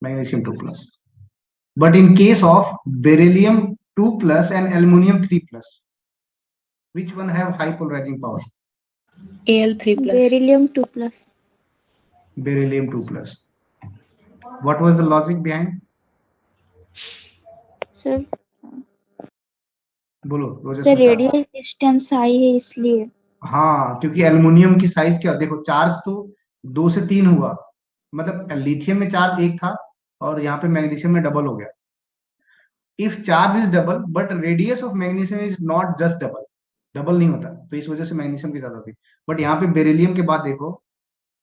magnesium 2+. But in case of beryllium 2+ and aluminium 3+, which one have high polarizing power, Al3+. Beryllium 2+. Beryllium 2+. What was the logic behind? Sir बोलो Roger sir सरकार। Radial distance high है इसलिए। हाँ, क्योंकि aluminium की size क्या, देखो charge तो 2 से 3 हुआ, मतलब लिथियम में चार्ज 1 था और यहाँ पे मैग्नीशियम में डबल हो गया. If charge is double but radius of magnesium is not just double, double नहीं होता, तो इस वजह से मैग्नीशियम की ज्यादा होती. बट यहाँ पे बेरिलियम के बाद देखो,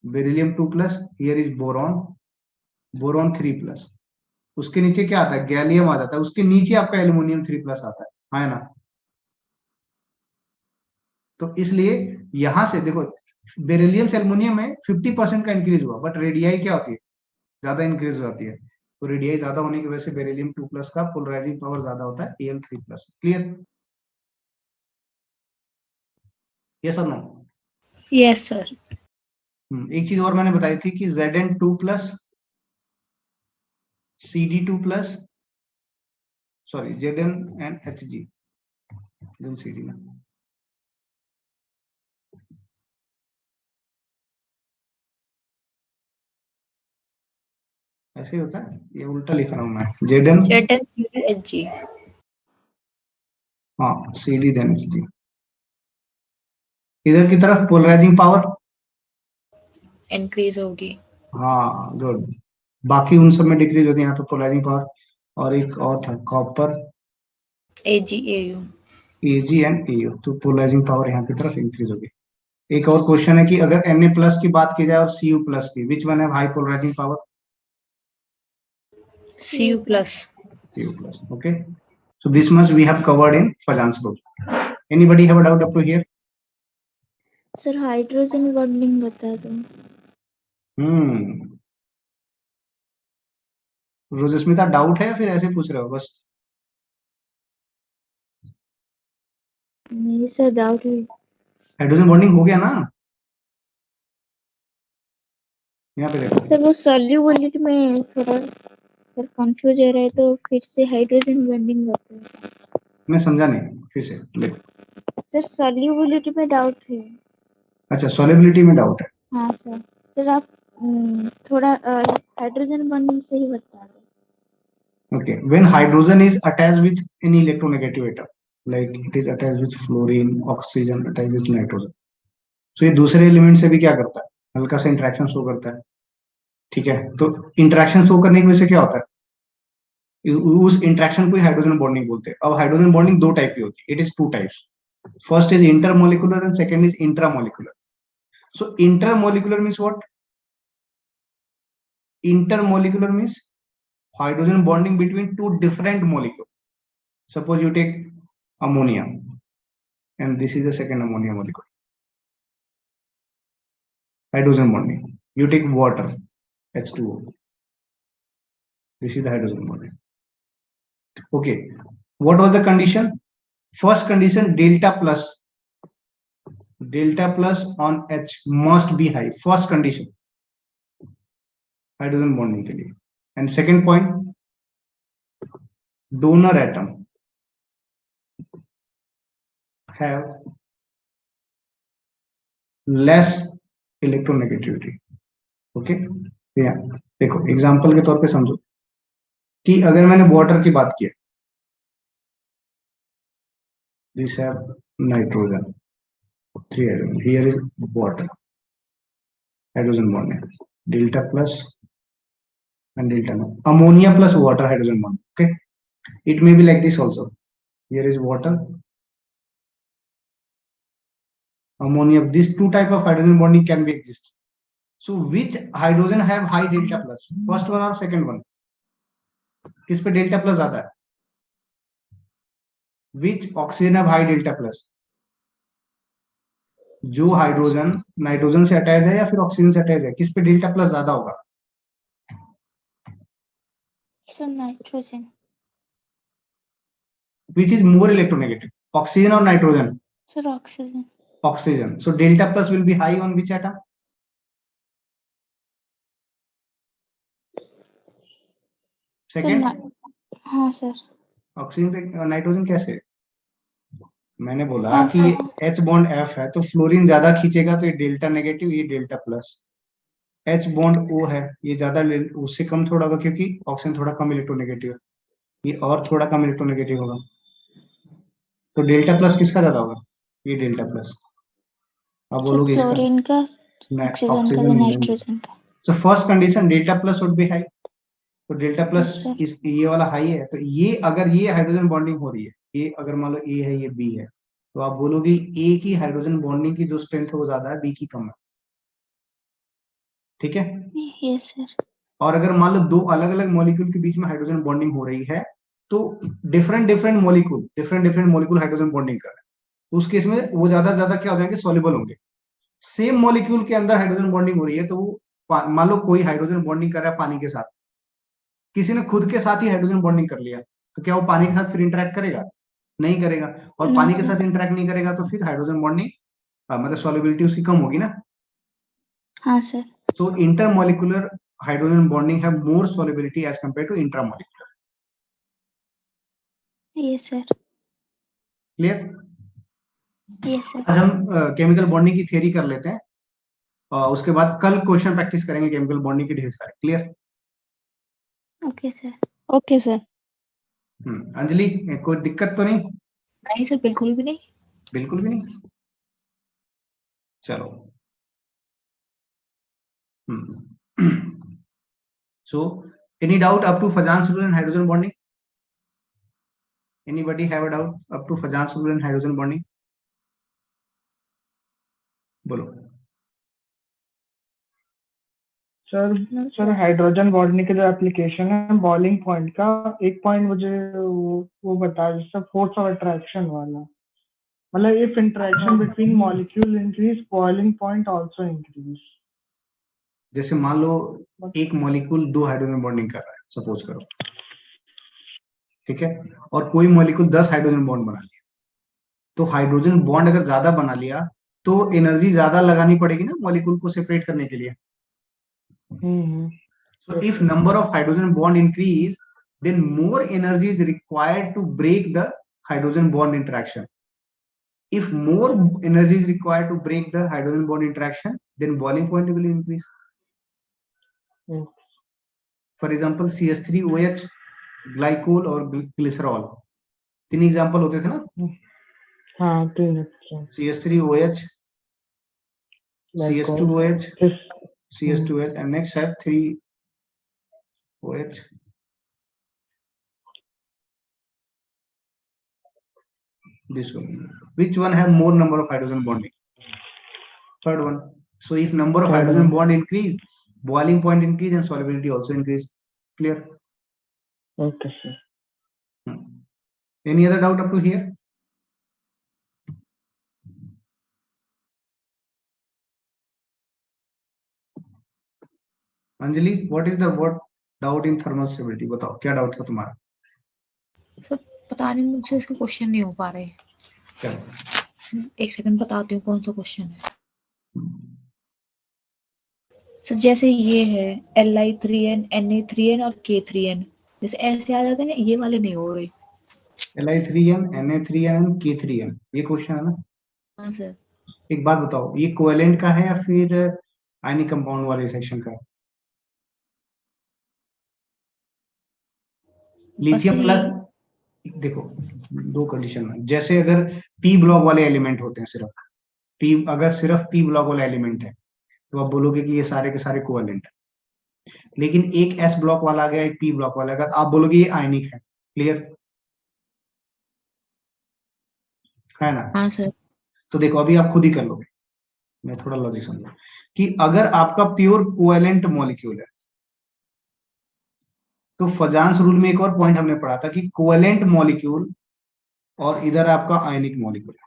beryllium 2+, here is boron, boron 3+, उसके नीचे क्या आता है, गैलियम आ जाता है, उसके नीचे आपका एल्यूमिनियम 3+ आता है ना. तो इसलिए यहां से देखो, बेरिलियम से एल्यूमिनियम में 50% का इंक्रीज हुआ, बट रेडियाई क्या होती है, ज्यादा इंक्रीज हो जाती है. तो रेडियाई ज्यादा होने की वजह से बेरिलियम 2+ का पोलराइजिंग पावर ज्यादा होता है Al3+. क्लियर? यस और नो? Yes sir. एक चीज और मैंने बताई थी कि Zn2+, Cd2+, sorry Zn and Hg, Zn Cd ना, ऐसे ही होता है, ये उल्टा लिख रहा हूं मैं. Zn, ZnCdHg. हाँ, Cd then Hg. इधर की तरफ पोलराइजिंग पावर इंक्रीज होगी. हाँ गुड. बाकी उन सब में डिक्रीज होती है, यहाँ पे पोलराइजिंग पावर. और एक और था copper, AgAu. Ag and Au, तो पोलराइजिंग पावर यहाँ की तरफ इंक्रीज होगी. एक और क्वेश्चन है कि अगर Na+ की बात की जाए और Cu+ की, which one have high polarising power? Cu+. Cu+. Okay, so this much we have covered in Fajans group. Anybody have a doubt up to here? Sir hydrogen bonding बता दो. रोजस्मिता, डाउट है या फिर ऐसे पूछ रहे हो बस? नहीं सर डाउट है. हाइड्रोजन बॉन्डिंग हो गया ना, यहाँ पे देखो. सर वो सॉल्युबिलिटी में थोड़ा सर कंफ्यूज हो रहा है, तो फिर से हाइड्रोजन बॉन्डिंग बता दो. मैं समझा नहीं, फिर से लिख. सर सॉल्युबिलिटी में डाउट है. अच्छा, सॉल्युबिलिटी में डाउट है. हाँ सर. सर आप थोड़ा हाइड्रोजन बॉन्डिंग से ही बता दो. Okay, when hydrogen is attached with any electronegative atom, like it is attached with fluorine, oxygen, attached with nitrogen, so ये दूसरे एलिमेंट से भी क्या करता है, हल्का सा इंटरेक्शन शो करता है. ठीक है, तो इंटरेक्शन शो करने की वजह से क्या होता है, उस इंटरेक्शन को हाइड्रोजन बॉन्डिंग बोलते हैं. अब हाइड्रोजन बॉन्डिंग दो टाइप की होती है, it is two types. First is intermolecular and second is intramolecular. So intermolecular means what? Intermolecular means hydrogen bonding between two different molecules. Suppose you take ammonia and this is the second ammonia molecule. Hydrogen bonding. You take water, H2O. This is the hydrogen bonding. Okay. What was the condition? First condition, delta plus on H must be high. First condition. Hydrogen bonding के लिए. And second point, donor atom have less electronegativity. Okay, देखो example के तौर पे समझो कि अगर मैंने वाटर की बात की, this have nitrogen 3 hydrogen, here is water, hydrogen bond है delta plus and delta no, ammonia plus water hydrogen bond. Okay, it may be like this also, here is water, ammonia. These two type of hydrogen bonding can be exist. So which hydrogen have high delta plus, first one or second one? किस पे delta plus आता है? Which oxygen have high delta plus? जो hydrogen nitrogen से attach है या फिर oxygen से अटैच है, किस पे डेल्टा प्लस ज्यादा होगा? Sir nitrogen. Which is more electronegative, oxygen or nitrogen? Sir oxygen. Oxygen. So delta plus will be high on which atom? Second. हाँ सर. ऑक्सीजन पे नाइट्रोजन कैसे? मैंने बोला हाँ, कि H बॉन्ड F है तो फ्लोरीन ज्यादा खींचेगा तो ये डेल्टा नेगेटिव, ये delta plus. H bond O है, ये ज्यादा उससे कम थोड़ा होगा क्योंकि ऑक्सीजन थोड़ा कम इलेक्ट्रोनेगेटिव है, ये और थोड़ा कम इलेक्ट्रोनेगेटिव होगा. तो डेल्टा प्लस किसका ज्यादा होगा? ये डेल्टा प्लस. अब बोलोगे इसका, फ्लोरीन का, ऑक्सीजन का, नाइट्रोजन का. So first condition delta plus would be high. तो डेल्टा प्लस Yes, sir. इस ये वाला हाई है, तो ये अगर ये हाइड्रोजन बॉन्डिंग हो रही है, ये अगर मान लो ए है ये बी है, तो आप बोलोगे ए की हाइड्रोजन बॉन्डिंग की जो स्ट्रेंथ है वो ज्यादा है, बी की कम है, ठीक है। Yes, sir. और अगर मान लो दो अलग अलग मॉलिक्यूल के बीच में हाइड्रोजन बॉन्डिंग हो रही है, तो different different molecule hydrogen bonding कर रहे हैं, तो उस केस में वो ज्यादा ज्यादा क्या हो जाएंगे, सॉल्युबल होंगे। सेम मॉलिक्यूल के अंदर हाइड्रोजन बॉन्डिंग हो रही है, तो वो मान लो कोई हाइड्रोजन बॉन्डिंग कर रहा है पानी के साथ, किसी ने खुद के साथ ही हाइड्रोजन बॉन्डिंग कर लिया, तो क्या वो पानी के साथ फिर इंटरेक्ट करेगा? नहीं करेगा। और No, पानी के sir. साथ इंटरेक्ट नहीं करेगा तो फिर हाइड्रोजन बॉन्डिंग मतलब सॉल्युबिलिटी उसकी कम होगी ना। हाँ sir. So intermolecular hydrogen bonding have more solubility as compared to intramolecular. Yes, sir. Clear? Yes, sir. आज हम केमिकल बॉन्डिंग की थ्योरी कर लेते हैं, और उसके बाद कल क्वेश्चन प्रैक्टिस करेंगे केमिकल बॉन्डिंग के ढेर सारे। Clear? Okay, sir. Okay sir. Anjali, कोई दिक्कत तो नहीं? नहीं सर, बिल्कुल भी नहीं। बिल्कुल भी नहीं। चलो। So any doubt up to Fajans rule and hydrogen bonding? Anybody have a doubt up to Fajans rule and hydrogen bonding? बोलो। Sir No, sir sir. Hydrogen bonding के जो एप्लीकेशन है बॉइलिंग पॉइंट का, एक पॉइंट मुझे वो बता, जैसे फोर्स ऑफ अट्रैक्शन वाला, मतलब if interaction between molecule increase boiling point also increase. जैसे मान लो एक मॉलिक्यूल दो हाइड्रोजन बॉन्डिंग कर रहा है, सपोज करो, ठीक है, और कोई मॉलिक्यूल 10 हाइड्रोजन बॉन्ड बना लिया, तो हाइड्रोजन बॉन्ड अगर ज्यादा बना लिया तो एनर्जी ज्यादा लगानी पड़ेगी ना मॉलिक्यूल को सेपरेट करने के लिए। So if number of hydrogen bond increase, then more energy is required to break the hydrogen bond interaction. If more energy is required to break the hydrogen bond interaction, then boiling point will increase. For example, CH3OH, glycol और glycerol, तीन example होते थे ना। हाँ, तीन। CH3OH, CH2OH, CH2OH, and next have 3OH. This one. Which one have more number of hydrogen bonding? Third one. So if number of hydrogen bond increase, boiling point increase and solubility also increase. Clear? Okay, sir. Any other doubt up to here? Anjali, what is the word doubt in thermal stability? बताओ क्या doubt था तुम्हारा? Sir पता नहीं, मुझसे इसके question नहीं हो पा रहे। चलो एक सेकंड बताती हूँ कौन सा क्वेश्चन है। सर जैसे ये है Li3n, Na3n और K3n, जैसे ऐसे आ जाते हैं, ये वाले नहीं हो रहे। Li3n, Na3n, K3n, ये क्वेश्चन है ना। हाँ सर। एक बात बताओ, ये कोवेलेंट का है या फिर आयनिक कंपाउंड वाले सेक्शन का है? लिथियम प्लस, देखो दो कंडीशन है, जैसे अगर पी ब्लॉक वाले एलिमेंट होते हैं, अगर सिर्फ पी ब्लॉक वाला एलिमेंट है तो आप बोलोगे कि ये सारे के सारे कोवेलेंट है। लेकिन एक एस ब्लॉक वाला आ गया, एक पी ब्लॉक वाला आ गया, तो आप बोलोगे ये आयनिक है। क्लियर है ना? हाँ सर। तो देखो अभी आप खुद ही कर लोगे, मैं थोड़ा लॉजिक समझो कि अगर आपका प्योर कोवेलेंट मॉलिक्यूल है, तो फजान्स रूल में एक और पॉइंट हमने पढ़ा था कि कोवेलेंट मॉलिक्यूल और इधर आपका आयनिक मॉलिक्यूल है।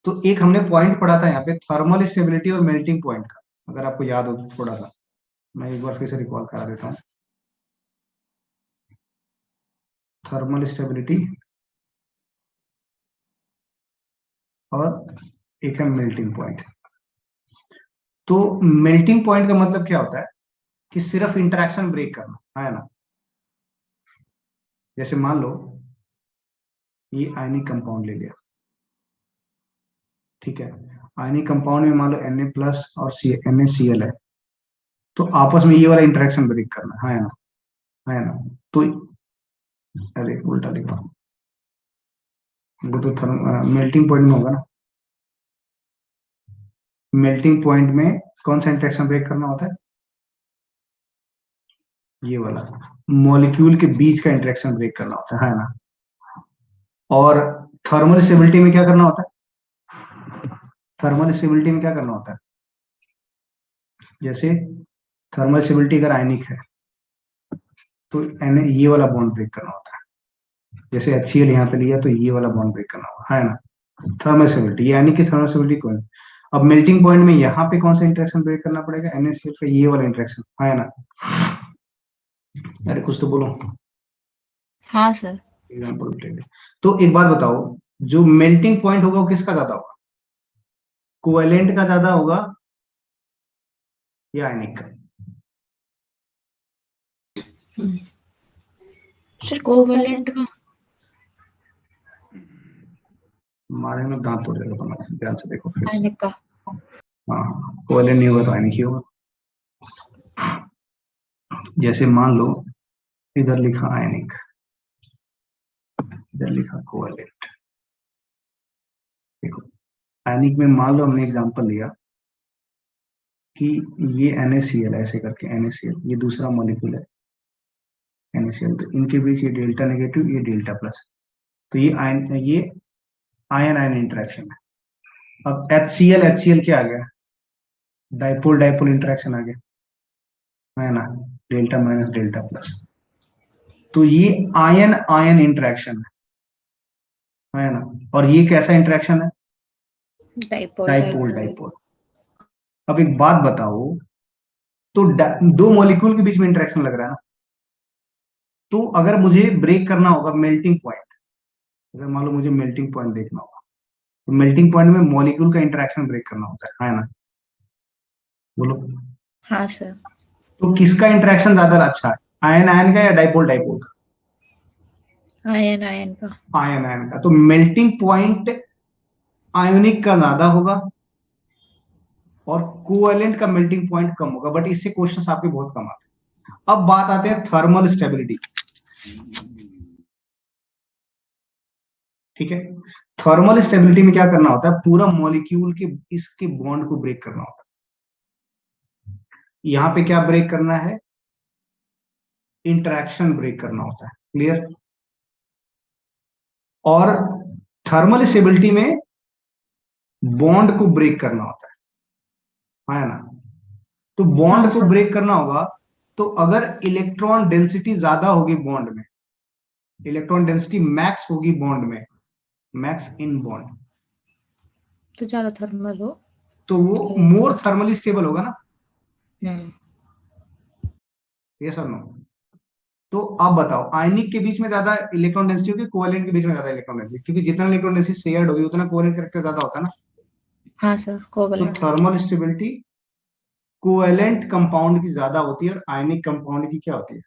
तो एक हमने पॉइंट पढ़ा था यहाँ पे थर्मल स्टेबिलिटी और मेल्टिंग पॉइंट का, अगर आपको याद हो तो थोड़ा सा मैं एक बार फिर से रिकॉल करा देता हूँ। थर्मल स्टेबिलिटी और एक है मेल्टिंग पॉइंट। तो मेल्टिंग पॉइंट का मतलब क्या होता है कि सिर्फ इंटरेक्शन ब्रेक करना है ना। जैसे मान लो ये आयनिक कंपाउंड ले लिया, ठीक है, आयनिक कंपाउंड में मान लो Na प्लस और NaCl है, तो आपस में ये वाला इंटरेक्शन ब्रेक करना है ना। तो अरे उल्टा लिखा, वो तो मेल्टिंग पॉइंट में होगा ना। मेल्टिंग पॉइंट में कौन सा इंटरेक्शन ब्रेक करना होता है? ये वाला मॉलिक्यूल के बीच का इंटरेक्शन ब्रेक करना होता है ना। और थर्मल स्टेबिलिटी में क्या करना होता है? थर्मल स्टेबिलिटी में क्या करना होता है? जैसे थर्मल स्टेबिलिटी अगर आयनिक है तो ये वाला बॉन्ड ब्रेक करना होता है। जैसे HCl यहाँ पे लिया तो ये वाला बॉन्ड ब्रेक करना होगा, है ना। थर्मल स्टेबिलिटी, यानी कि थर्मल स्टेबिलिटी कौन। अब मेल्टिंग पॉइंट में यहाँ पे कौन सा इंटरेक्शन ब्रेक करना पड़ेगा? NaCl का ये वाला इंटरेक्शन, है ना। अरे कुछ तो बोलो। हाँ सर। एग्जाम्पल। तो एक बात बताओ, जो मेल्टिंग पॉइंट होगा वो किसका ज्यादा होगा? कोवेलेंट का ज्यादा होगा या आयनिक का? सर कोवेलेंट का। हमारे में दांत हो जाएगा तुम्हारे, ध्यान से देखो फिर से। आयनिक का। हाँ, कोवेलेंट नहीं होगा तो आयनिक ही होगा। जैसे मान लो इधर लिखा आयनिक, इधर लिखा कोवेलेंट। देखो आयनिक में मान लो हमने एग्जांपल लिया कि ये NaCl ऐसे करके, NaCl ये दूसरा मॉलिक्यूल है NaCl, तो इनके बीच ये डेल्टा नेगेटिव, ये डेल्टा प्लस, तो ये आयन आयन इंटरेक्शन है। अब HCl क्या आ गया? डाइपोल डाइपोल इंटरेक्शन आ गया, है ना, डेल्टा माइनस डेल्टा प्लस। तो ये आयन आयन इंटरेक्शन है ना। और ये कैसा इंटरेक्शन है? Dipole dipole dipole. अब एक बात बताओ, तो दो मॉलिक्यूल के बीच में इंटरेक्शन लग रहा है ना, तो अगर मुझे ब्रेक करना होगा मेल्टिंग पॉइंट, अगर मान लो मुझे मेल्टिंग पॉइंट देखना होगा, तो मेल्टिंग पॉइंट में मॉलिक्यूल का इंटरेक्शन ब्रेक करना होता है ना। बोलो। हाँ सर। तो किसका इंटरेक्शन ज्यादा अच्छा है, आयन आयन का या डाइपोल डाइपोल का? आयन आयन का। आयन आयन का। तो मेल्टिंग पॉइंट आयोनिक का ज्यादा होगा और कोवेलेंट का मेल्टिंग पॉइंट कम होगा, बट इससे क्वेश्चंस आपके बहुत कम आते हैं। अब बात आते हैं थर्मल स्टेबिलिटी। ठीक है, थर्मल स्टेबिलिटी में क्या करना होता है? पूरा मॉलिक्यूल के इसके बॉन्ड को ब्रेक करना होता है। यहां पे क्या ब्रेक करना है? इंटरेक्शन ब्रेक करना होता है। क्लियर? और थर्मल स्टेबिलिटी में बॉन्ड को ब्रेक करना होता है ना। तो बॉन्ड हाँ को सर। ब्रेक करना होगा, तो अगर इलेक्ट्रॉन डेंसिटी ज्यादा होगी बॉन्ड में, इलेक्ट्रॉन डेंसिटी मैक्स होगी बॉन्ड में, मैक्स इन बॉन्ड, तो ज्यादा थर्मल हो तो वो मोर थर्मली स्टेबल होगा ना। ये सर नो। तो अब बताओ, आयनिक के बीच में ज्यादा इलेक्ट्रॉन डेंसिटी होगी, कोवेलेंट के बीच में ज्यादा इलेक्ट्रॉन डेंसिटी? क्योंकि जितना इलेक्ट्रॉन डेंसिटी शेयर्ड होगी उतना कोवेलेंट कैरेक्टर ज्यादा होता है ना। हाँ सर तो covalent. Thermal stability covalent compound की ज्यादा होती है और आयनिक कंपाउंड की क्या होती है?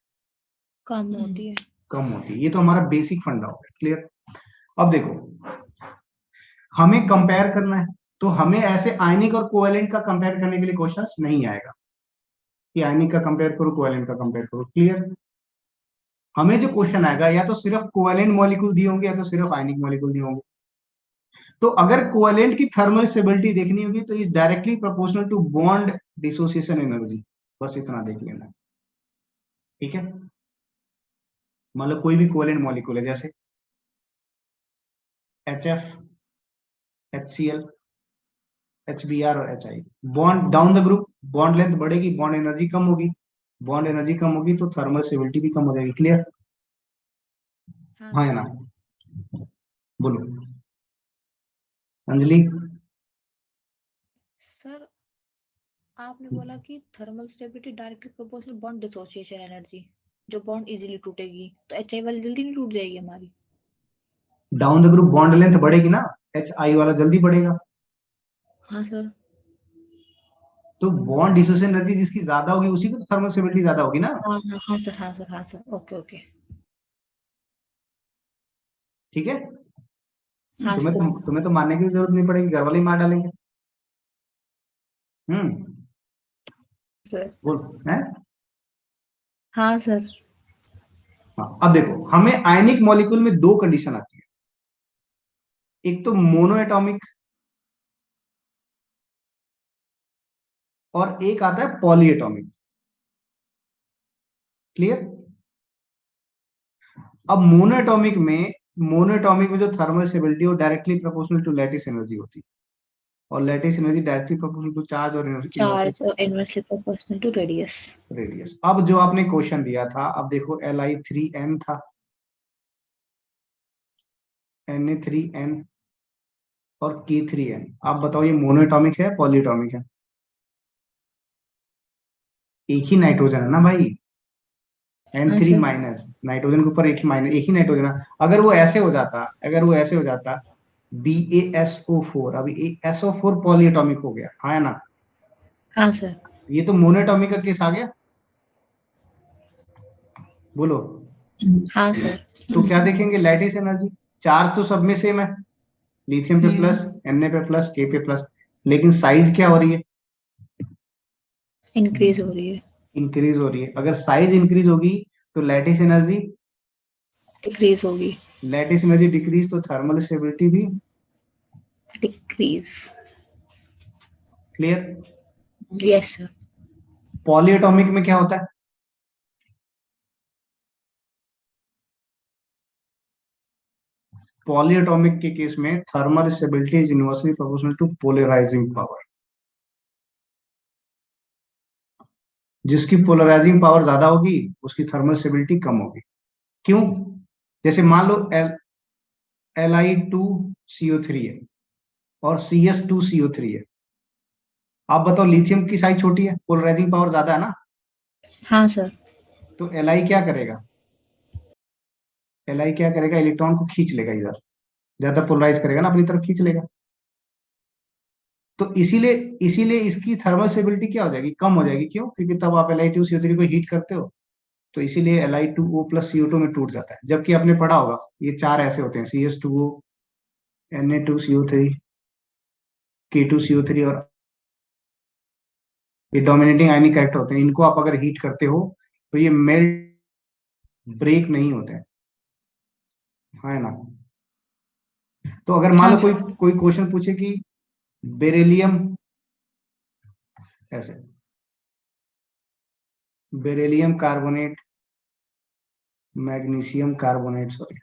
कम होती है। कम होती है। ये तो हमारा बेसिक फंडा हो गया। क्लियर? अब देखो, हमें कंपेयर करना है, तो हमें ऐसे आयनिक और कोवेलेंट का कंपेयर करने के लिए क्वेश्चंस नहीं आएगा कि आयनिक का कंपेयर करो कोवेलेंट का कंपेयर करो। क्लियर? हमें जो क्वेश्चन आएगा या तो सिर्फ कोवेलेंट मॉलिक्यूल दिए होंगे या तो सिर्फ आयनिक मॉलिक्यूल दिए होंगे। तो अगर कोवेलेंट की थर्मल स्टेबिलिटी देखनी होगी तो is directly proportional to bond dissociation energy, बस इतना देख लेना। ठीक है, मतलब कोई भी कोवेलेंट मॉलिक्यूल है, जैसे HF, HCl, HBr और HI, bond down the group bond length बढ़ेगी, बॉन्ड एनर्जी कम होगी, बॉन्ड एनर्जी कम होगी तो थर्मल स्टेबिलिटी भी कम हो जाएगी। क्लियर? हाँ है ना। बोलो अंजलि। सर आपने बोला कि thermal stability directly proportional bond dissociation energy, जो बॉन्ड इजीली टूटेगी तो HI वाली जल्दी नहीं टूट जाएगी हमारी? Down the group bond length बढ़ेगी ना, HI वाला जल्दी बढ़ेगा। हाँ सर। तो बॉन्ड डिसोसिएशन एनर्जी जिसकी ज्यादा होगी उसी को तो थर्मल स्टेबिलिटी ज्यादा होगी ना। हाँ हाँ हाँ सर हाँ सर हाँ सर ओके ओके। ठीक है, हाँ सर। तुम्हें तो मानने की जरूरत नहीं पड़ेगी, घर वाले ही मार डालेंगे। सर। बोल है। हाँ सर। हाँ, अब देखो हमें आयनिक मॉलिक्यूल में दो कंडीशन आती है, एक तो मोनो एटॉमिक और एक आता है पॉली एटॉमिक। क्लियर। अब मोनोएटॉमिक में जो थर्मल स्टेबिलिटी वो directly proportional to lattice energy होती है, और lattice energy directly proportional to charge और चार्ज और inversely proportional to radius. Radius. अब जो आपने क्वेश्चन दिया था, अब देखो Li3n था, Na3n और K3n। आप बताओ ये मोनोएटॉमिक है पॉलीएटॉमिक है? एक ही नाइट्रोजन है ना भाई, N3 सर। माइनस, नाइट्रोजन के ऊपर एक ही माइनस, एक ही नाइट्रोजन है। अगर वो ऐसे हो जाता BaSO4, अभी SO4 पॉलीएटॉमिक हो गया, हाँ है ना? हाँ सर। ये तो मोनोएटॉमिक का केस आ गया, बोलो। हाँ सर। तो क्या देखेंगे, लैटिस एनर्जी, चार्ज तो सब में सेम है, लिथियम पे प्लस, Na पे प्लस, K पे प्लस, लेकिन साइज क्या हो रही है? इंक्रीज हो रही है। इंक्रीज हो रही है। अगर साइज इंक्रीज होगी तो लैटिस एनर्जी डिक्रीज होगी। डिक्रीज, तो थर्मल स्टेबिलिटी भी decrease. Clear. Yes sir. Polyatomic में क्या होता है? पॉलीएटॉमिक के केस में thermal stability is inversely proportional to polarising power. जिसकी पोलराइजिंग पावर ज्यादा होगी उसकी थर्मल स्टेबिलिटी कम होगी। क्यों? जैसे मान लो Li2CO3 है और CS2CO3 है। आप बताओ, लिथियम की साइज छोटी है, पोलराइजिंग पावर ज्यादा है ना, हाँ सर। तो Li क्या करेगा? इलेक्ट्रॉन को खींच लेगा इधर, ज्यादा पोलराइज करेगा ना, अपनी तरफ खींच लेगा। तो इसीलिए इसकी थर्मल स्टेबिलिटी क्या हो जाएगी, कम हो जाएगी। क्यों? क्योंकि तब आप Li2CO3 को हीट करते हो, तो इसीलिए Li2O प्लस CO2 में टूट जाता है। जबकि आपने पढ़ा होगा ये चार ऐसे होते हैं, CS2O, Na2CO3, K2CO3, और ये डोमिनेटिंग आयनिक कैरेक्टर होते हैं। इनको आप अगर हीट करते हो तो ये मेल्ट, ब्रेक नहीं होते हैं, है ना? तो अगर मान हाँ लो कोई सर। कोई क्वेश्चन पूछे कि बेरिलियम, ऐसे beryllium carbonate, magnesium carbonate, sorry,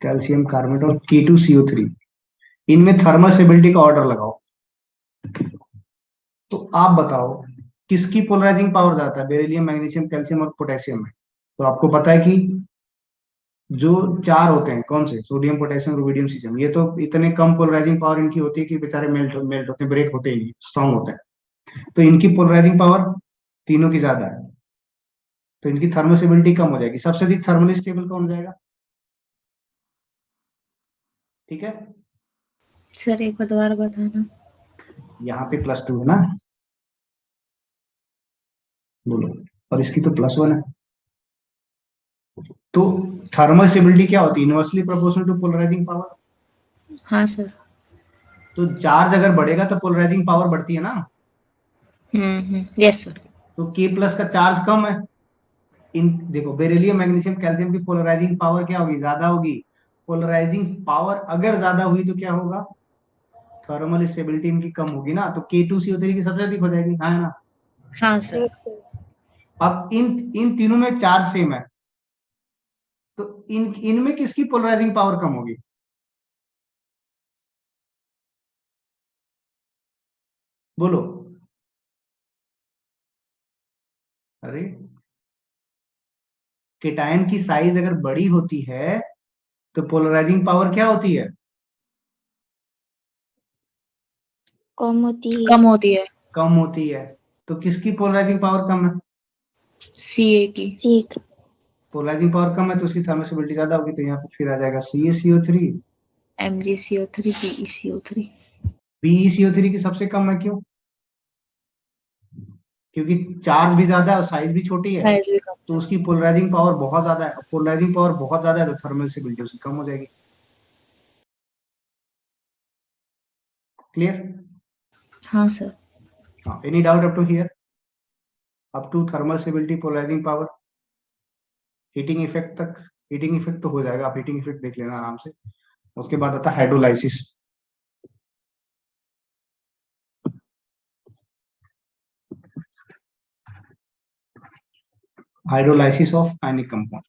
calcium carbonate और K2CO3, इनमें थर्मल स्टेबिलिटी का ऑर्डर लगाओ, तो आप बताओ किसकी पोलराइजिंग पावर ज्यादा है, बेरिलियम, मैग्नीशियम, कैल्शियम और पोटेशियम में? तो आपको पता है कि जो चार होते हैं, कौन से, सोडियम, पोटेशियम, रुबिडियम, सीजियम, ये तो इतने कम पोलराइजिंग पावर इनकी होती है कि बेचारे मेल्ट होते हैं, ब्रेक होते ही नहीं, स्ट्रांग होते हैं। तो इनकी पोलराइजिंग पावर तीनों की ज्यादा है, तो इनकी थर्मल स्टेबिलिटी कम हो जाएगी। सबसे अधिक थर्मली स्टेबल कौन हो जाएगा? ठीक है, सर एक बार दोबारा बताना। यहाँ पे +2 है ना, बोलो, और इसकी तो +1 है। तो थर्मल स्टेबिलिटी क्या होती है, inversely proportional to polarising power. हाँ सर। तो चार्ज अगर बढ़ेगा तो पोलराइजिंग पावर बढ़ती है ना। Yes sir. तो K+ का चार्ज कम है, इन देखो बेरिलियम, मैग्नीशियम, कैल्शियम की पोलराइजिंग पावर क्या होगी, ज्यादा होगी। पोलराइजिंग पावर अगर ज्यादा हुई तो क्या होगा, थर्मल स्टेबिलिटी इनकी कम होगी ना, तो K2CO3 की सबसे अधिक हो जाएगी, हाँ है ना? हाँ सर। अब इन इन तीनों में चार्ज सेम है, तो इनमें किसकी पोलराइजिंग पावर कम होगी? बोलो। अरे, केटायन की साइज अगर बड़ी होती है तो पोलराइजिंग पावर क्या होती है, कम होती है। कम होती है। कम होती है। तो किसकी पोलराइजिंग पावर कम है? सीए की। सीख। पोलराइजिंग पावर कम है तो उसकी थर्मल स्टेबिलिटी ज्यादा होगी, तो यहाँ पे फिर आ जाएगा CaCO3। MgCO3 PeCO3। BeCO3 की सबसे कम है, क्यों? क्योंकि चार्ज भी ज्यादा है और साइज भी छोटी है, साइज भी कम तो है। उसकी पोलराइजिंग पावर बहुत ज्यादा है। पोलराइजिंग पावर बहुत ज्यादा है तो थर्मल स्टेबिलिटी उसकी कम हो जाएगी। क्लियर? हाँ सर। हाँ, any doubt up to here, up to thermal stability, polarising power, heating effect तक? हीटिंग इफेक्ट तो हो जाएगा, आप हीटिंग इफेक्ट देख लेना आराम से। उसके बाद आता है hydrolysis. hydrolysis of ionic compound.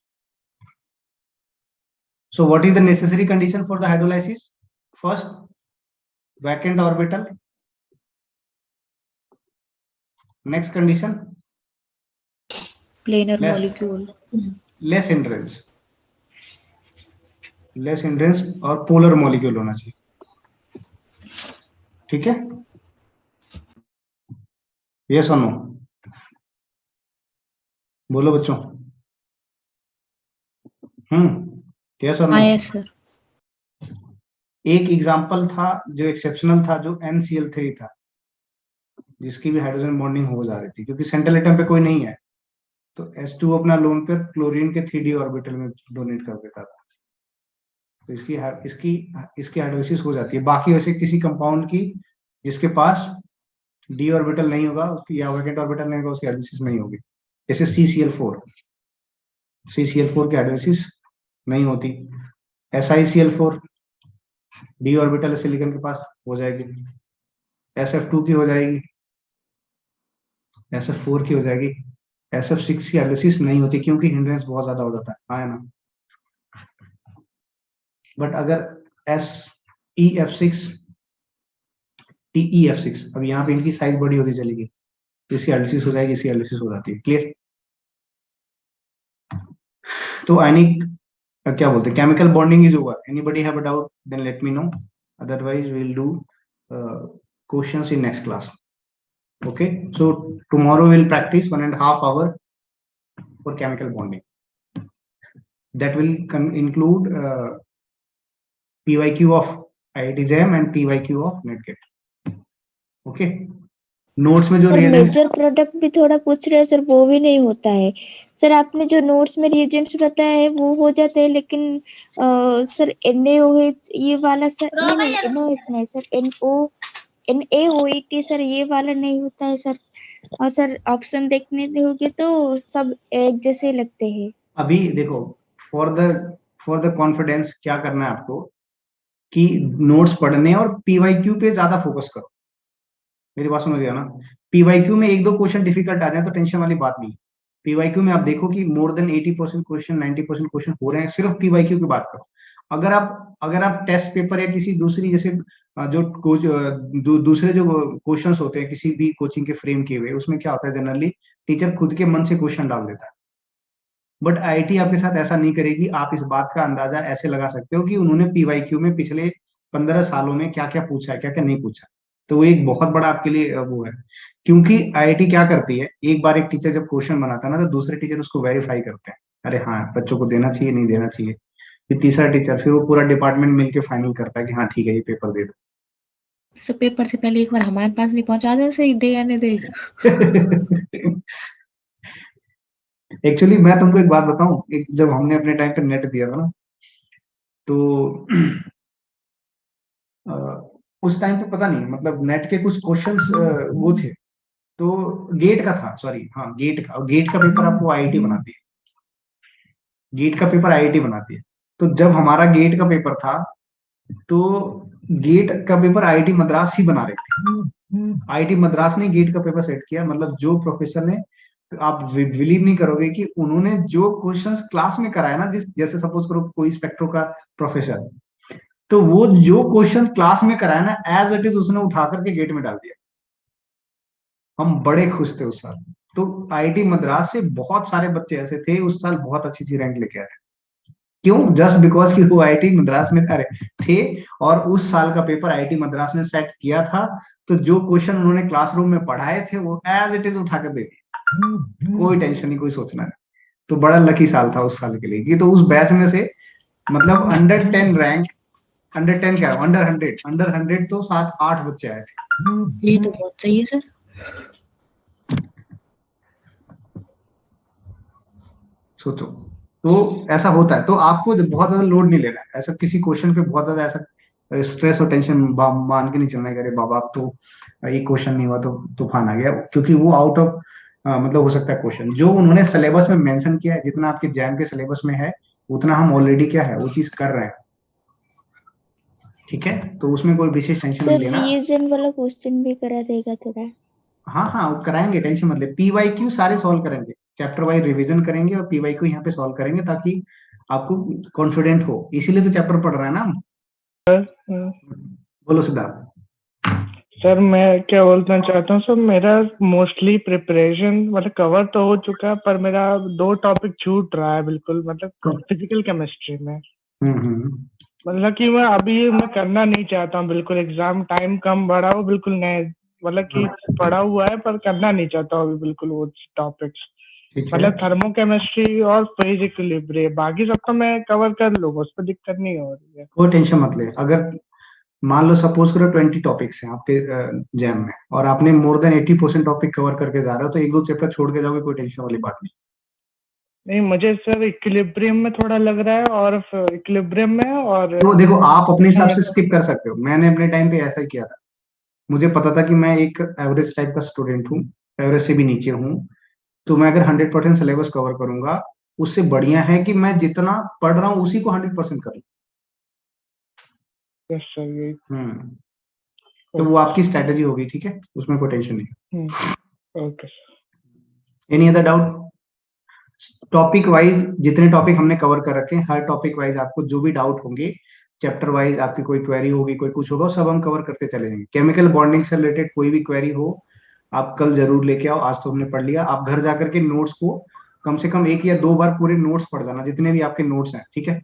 So what is the necessary condition for the hydrolysis? First, vacant orbital. Next condition, planar Less. molecule. less hindrance. Less hindrance और पोलर मॉलिक्यूल होना चाहिए. ठीक है, यस और नो, बोलो बच्चों. यस और no. हाँ यस सर. एक एग्जांपल था जो एक्सेप्शनल था, जो NCl3 था, जिसकी भी हाइड्रोजन बॉन्डिंग हो जा रही थी, क्योंकि सेंट्रल एटम पे कोई नहीं है, तो H2 अपना लोन पर क्लोरीन के 3D ऑर्बिटल में डोनेट कर देता था. तो इसकी हाइड्रोलिसिस हो जाती है. बाकी वैसे किसी कंपाउंड की जिसके पास d ऑर्बिटल नहीं होगा, उसकी या वैकेंट ऑर्बिटल नहीं होगा, उसकी हाइड्रोलिसिस नहीं होगी. जैसे CCl4 की हाइड्रोलिसिस नहीं होती. SiCl4 d ऑर्बिटल सिलिकॉन के पास हो जाएगी, SF2 की हो जाएगी, SF4 की हो जाएगी. SF6 की हाइड्रोलिसिस नहीं होती क्योंकि हिंड्रेंस बहुत ज्यादा हो जाता है ना. बट अगर SEF6 TEF6, अब यहाँ पे इनकी साइज बड़ी होती चलेगी, तो इसकी हाइड्रोलिसिस हो जाएगी, इसकी हाइड्रोलिसिस हो जाती है. क्लियर? तो आयनिक क्या बोलते हैं, chemical bonding is over. Anybody have a doubt, then let me know, otherwise we will do questions in next class. Okay, so tomorrow we'll practice 1.5 hours for chemical bonding. That will include PYQ of IIT JAM and PYQ of NetGet. Okay, notes में जो major product भी थोड़ा पूछ रहे हैं sir, वो भी नहीं होता है सर. आपने जो नोट्स में रिएजेंट्स बताया है वो हो जाते हैं, लेकिन सर NaOH ये वाला सर, नहीं NaOH नहीं सर, NaOH सर ये वाला नहीं होता है सर. और सर ऑप्शन देखने होगे तो सब एक जैसे लगते हैं. अभी देखो, फॉर द कॉन्फिडेंस क्या करना है आपको कि नोट्स पढ़ने और PYQ पे ज्यादा फोकस करो. मेरी बात समझ गया ना? PYQ में 1-2 क्वेश्चन डिफिकल्ट आ जाए तो टेंशन वाली बात नहीं. PYQ में आप देखो कि मोर देन 80% क्वेश्चन, 90% क्वेश्चन हो रहे हैं, सिर्फ PYQ की बात करो. अगर आप टेस्ट पेपर या किसी दूसरी जैसे दूसरे जो क्वेश्चंस होते हैं किसी भी कोचिंग के फ्रेम किए हुए, उसमें क्या होता है, जनरली टीचर खुद के मन से क्वेश्चन डाल देता है. बट IIT आपके साथ ऐसा नहीं करेगी. आप इस बात का अंदाजा ऐसे लगा सकते हो कि उन्होंने PYQ में पिछले 15 सालों में क्या क्या पूछा है, क्या क्या नहीं पूछा. तो वो एक बहुत बड़ा आपके लिए वो है, क्योंकि IIT क्या करती है, एक बार एक टीचर जब क्वेश्चन बनाता है ना, तो दूसरे टीचर उसको वेरीफाई करते हैं, अरे हाँ बच्चों को देना चाहिए, नहीं देना चाहिए. फिर तीसरा टीचर, फिर वो पूरा डिपार्टमेंट मिलके फाइनल करता है कि हाँ ठीक है, ये पेपर दे दो. सर पेपर से पहले एक बार हमारे पास नहीं पहुंचा दे, सही दे या नहीं दे. एक्चुअली मैं तुमको एक बात बताऊं, जब हमने अपने टाइम पे नेट दिया था ना, तो उस टाइम पे पता नहीं, मतलब नेट के कुछ क्वेश्चंस वो थे, तो गेट का था, सॉरी हाँ गेट का पेपर आपको IIT बनाती है. गेट का पेपर IIT बनाती है. तो जब हमारा गेट का पेपर था, तो गेट का पेपर IIT मद्रास ही बना रहे थे. IIT मद्रास ने गेट का पेपर सेट किया. मतलब जो प्रोफेसर ने, आप बिलीव नहीं करोगे कि उन्होंने जो क्वेश्चंस क्लास में कराया ना, जैसे सपोज करो कोई स्पेक्ट्रो का प्रोफेसर, तो वो जो क्वेश्चन क्लास में कराया ना, एज इट इज उसने उठा करके गेट में डाल दिया. हम बड़े खुश थे उस साल. तो IIT मद्रास से बहुत सारे बच्चे ऐसे थे उस साल, बहुत अच्छी रैंक लेके आए थे. क्यों? जस्ट बिकॉज कि वो IIT मद्रास में थे और उस साल का पेपर IIT मद्रास ने सेट किया था. तो जो क्वेश्चन उन्होंने क्लासरूम में पढ़ाए थे वो एज इट इज उठा कर दे दिए. कोई टेंशन नहीं, कोई सोचना नहीं. तो बड़ा लकी साल था उस साल के लिए कि तो उस बैच में से, मतलब अंडर 10 रैंक, अंडर 10 क्या, अंडर 100 तो 7-8 बच्चे आए थे. ये तो बहुत सही है सर. सोचो, तो ऐसा होता है. तो आपको बहुत ज्यादा लोड नहीं लेना है, ऐसा किसी क्वेश्चन पे बहुत ज्यादा ऐसा स्ट्रेस और टेंशन मान के नहीं चलना है, अरे बाबा अब तो एक क्वेश्चन नहीं हुआ तो तूफान आ गया, क्योंकि वो आउट ऑफ मतलब हो सकता है क्वेश्चन जो उन्होंने सिलेबस में मेंशन किया है. जितना आपके जैम के सिलेबस में है उतना हम ऑलरेडी क्या है वो चीज कर रहे हैं. ठीक है, तो उसमें कोई विशेष टेंशन नहीं सर लेना. रिएजन वाला क्वेश्चन भी करा देगा थोड़ा. हाँ हाँ, वो कराएंगे, टेंशन मत ले. PYQ सारे सॉल्व करेंगे. चैप्टर वाइज रिवीजन करेंगे और पीवाई को यहाँ पे सॉल्व करेंगे ताकि आपको कॉन्फिडेंट हो, इसीलिए तो चैप्टर पढ़ रहा है ना हम। बोलो सिद्धार्थ। सर मैं क्या बोलना चाहता हूँ सर, मेरा मोस्टली प्रिपरेशन मतलब कवर तो हो चुका है, पर मेरा 2 टॉपिक छूट रहा है बिल्कुल, मतलब फिजिकल केमिस्ट्री में। मतलब कि मैं अभी मैं करना नहीं चाहता हूँ बिल्कुल, एग्जाम टाइम कम बढ़ा हो बिल्कुल नहीं, मतलब कि पढ़ा हुआ है पर करना नहीं चाहता हूँ अभी बिल्कुल वो टॉपिक्स। ठीक है, मतलब थर्मोकेमिस्ट्री और फेज इक्विलिब्रियम, बाकी सब तो मैं कवर कर लूंगा, उस पर दिक्कत नहीं हो रही है। कोई टेंशन मत ले। अगर मान लो सपोज करो 20 टॉपिक्स हैं आपके जैम में और आपने मोर देन 80% टॉपिक कवर करके जा रहे हो, तो 1-2 चैप्टर छोड़ के जाओगे, कोई टेंशन वाली बात नहीं। नहीं मुझे सर इक्विलिब्रियम में थोड़ा लग रहा है, और इक्विलिब्रियम में और तो देखो आप अपने हिसाब से स्किप कर सकते हो, मैंने अपने टाइम पे ऐसा ही किया था। मुझे पता था कि मैं एक एवरेज टाइप का स्टूडेंट हूँ, एवरेज से भी नीचे हूँ, तो मैं अगर 100% सिलेबस कवर करूंगा उससे बढ़िया है कि मैं जितना पढ़ रहा हूँ उसी को 100% कर लूं। यस सर यही। तो वो आपकी स्ट्रेटेजी होगी, ठीक है, उसमें कोई टेंशन नहीं। Okay sir. Any other doubt? Topic wise जितने टॉपिक हमने कवर कर रखे हैं, हर टॉपिक वाइज आपको जो भी डाउट होंगे, चैप्टर वाइज आपकी कोई क्वेरी होगी, कोई कुछ होगा, सब हम कवर करते चले जाएंगे। केमिकल बॉन्डिंग से रिलेटेड कोई भी क्वेरी हो आप कल जरूर लेके आओ, आज तो हमने पढ़ लिया। आप घर जाकर के नोट्स को कम से कम 1 या 2 बार पूरे नोट्स पढ़ जाना, जितने भी आपके नोट्स हैं, ठीक है।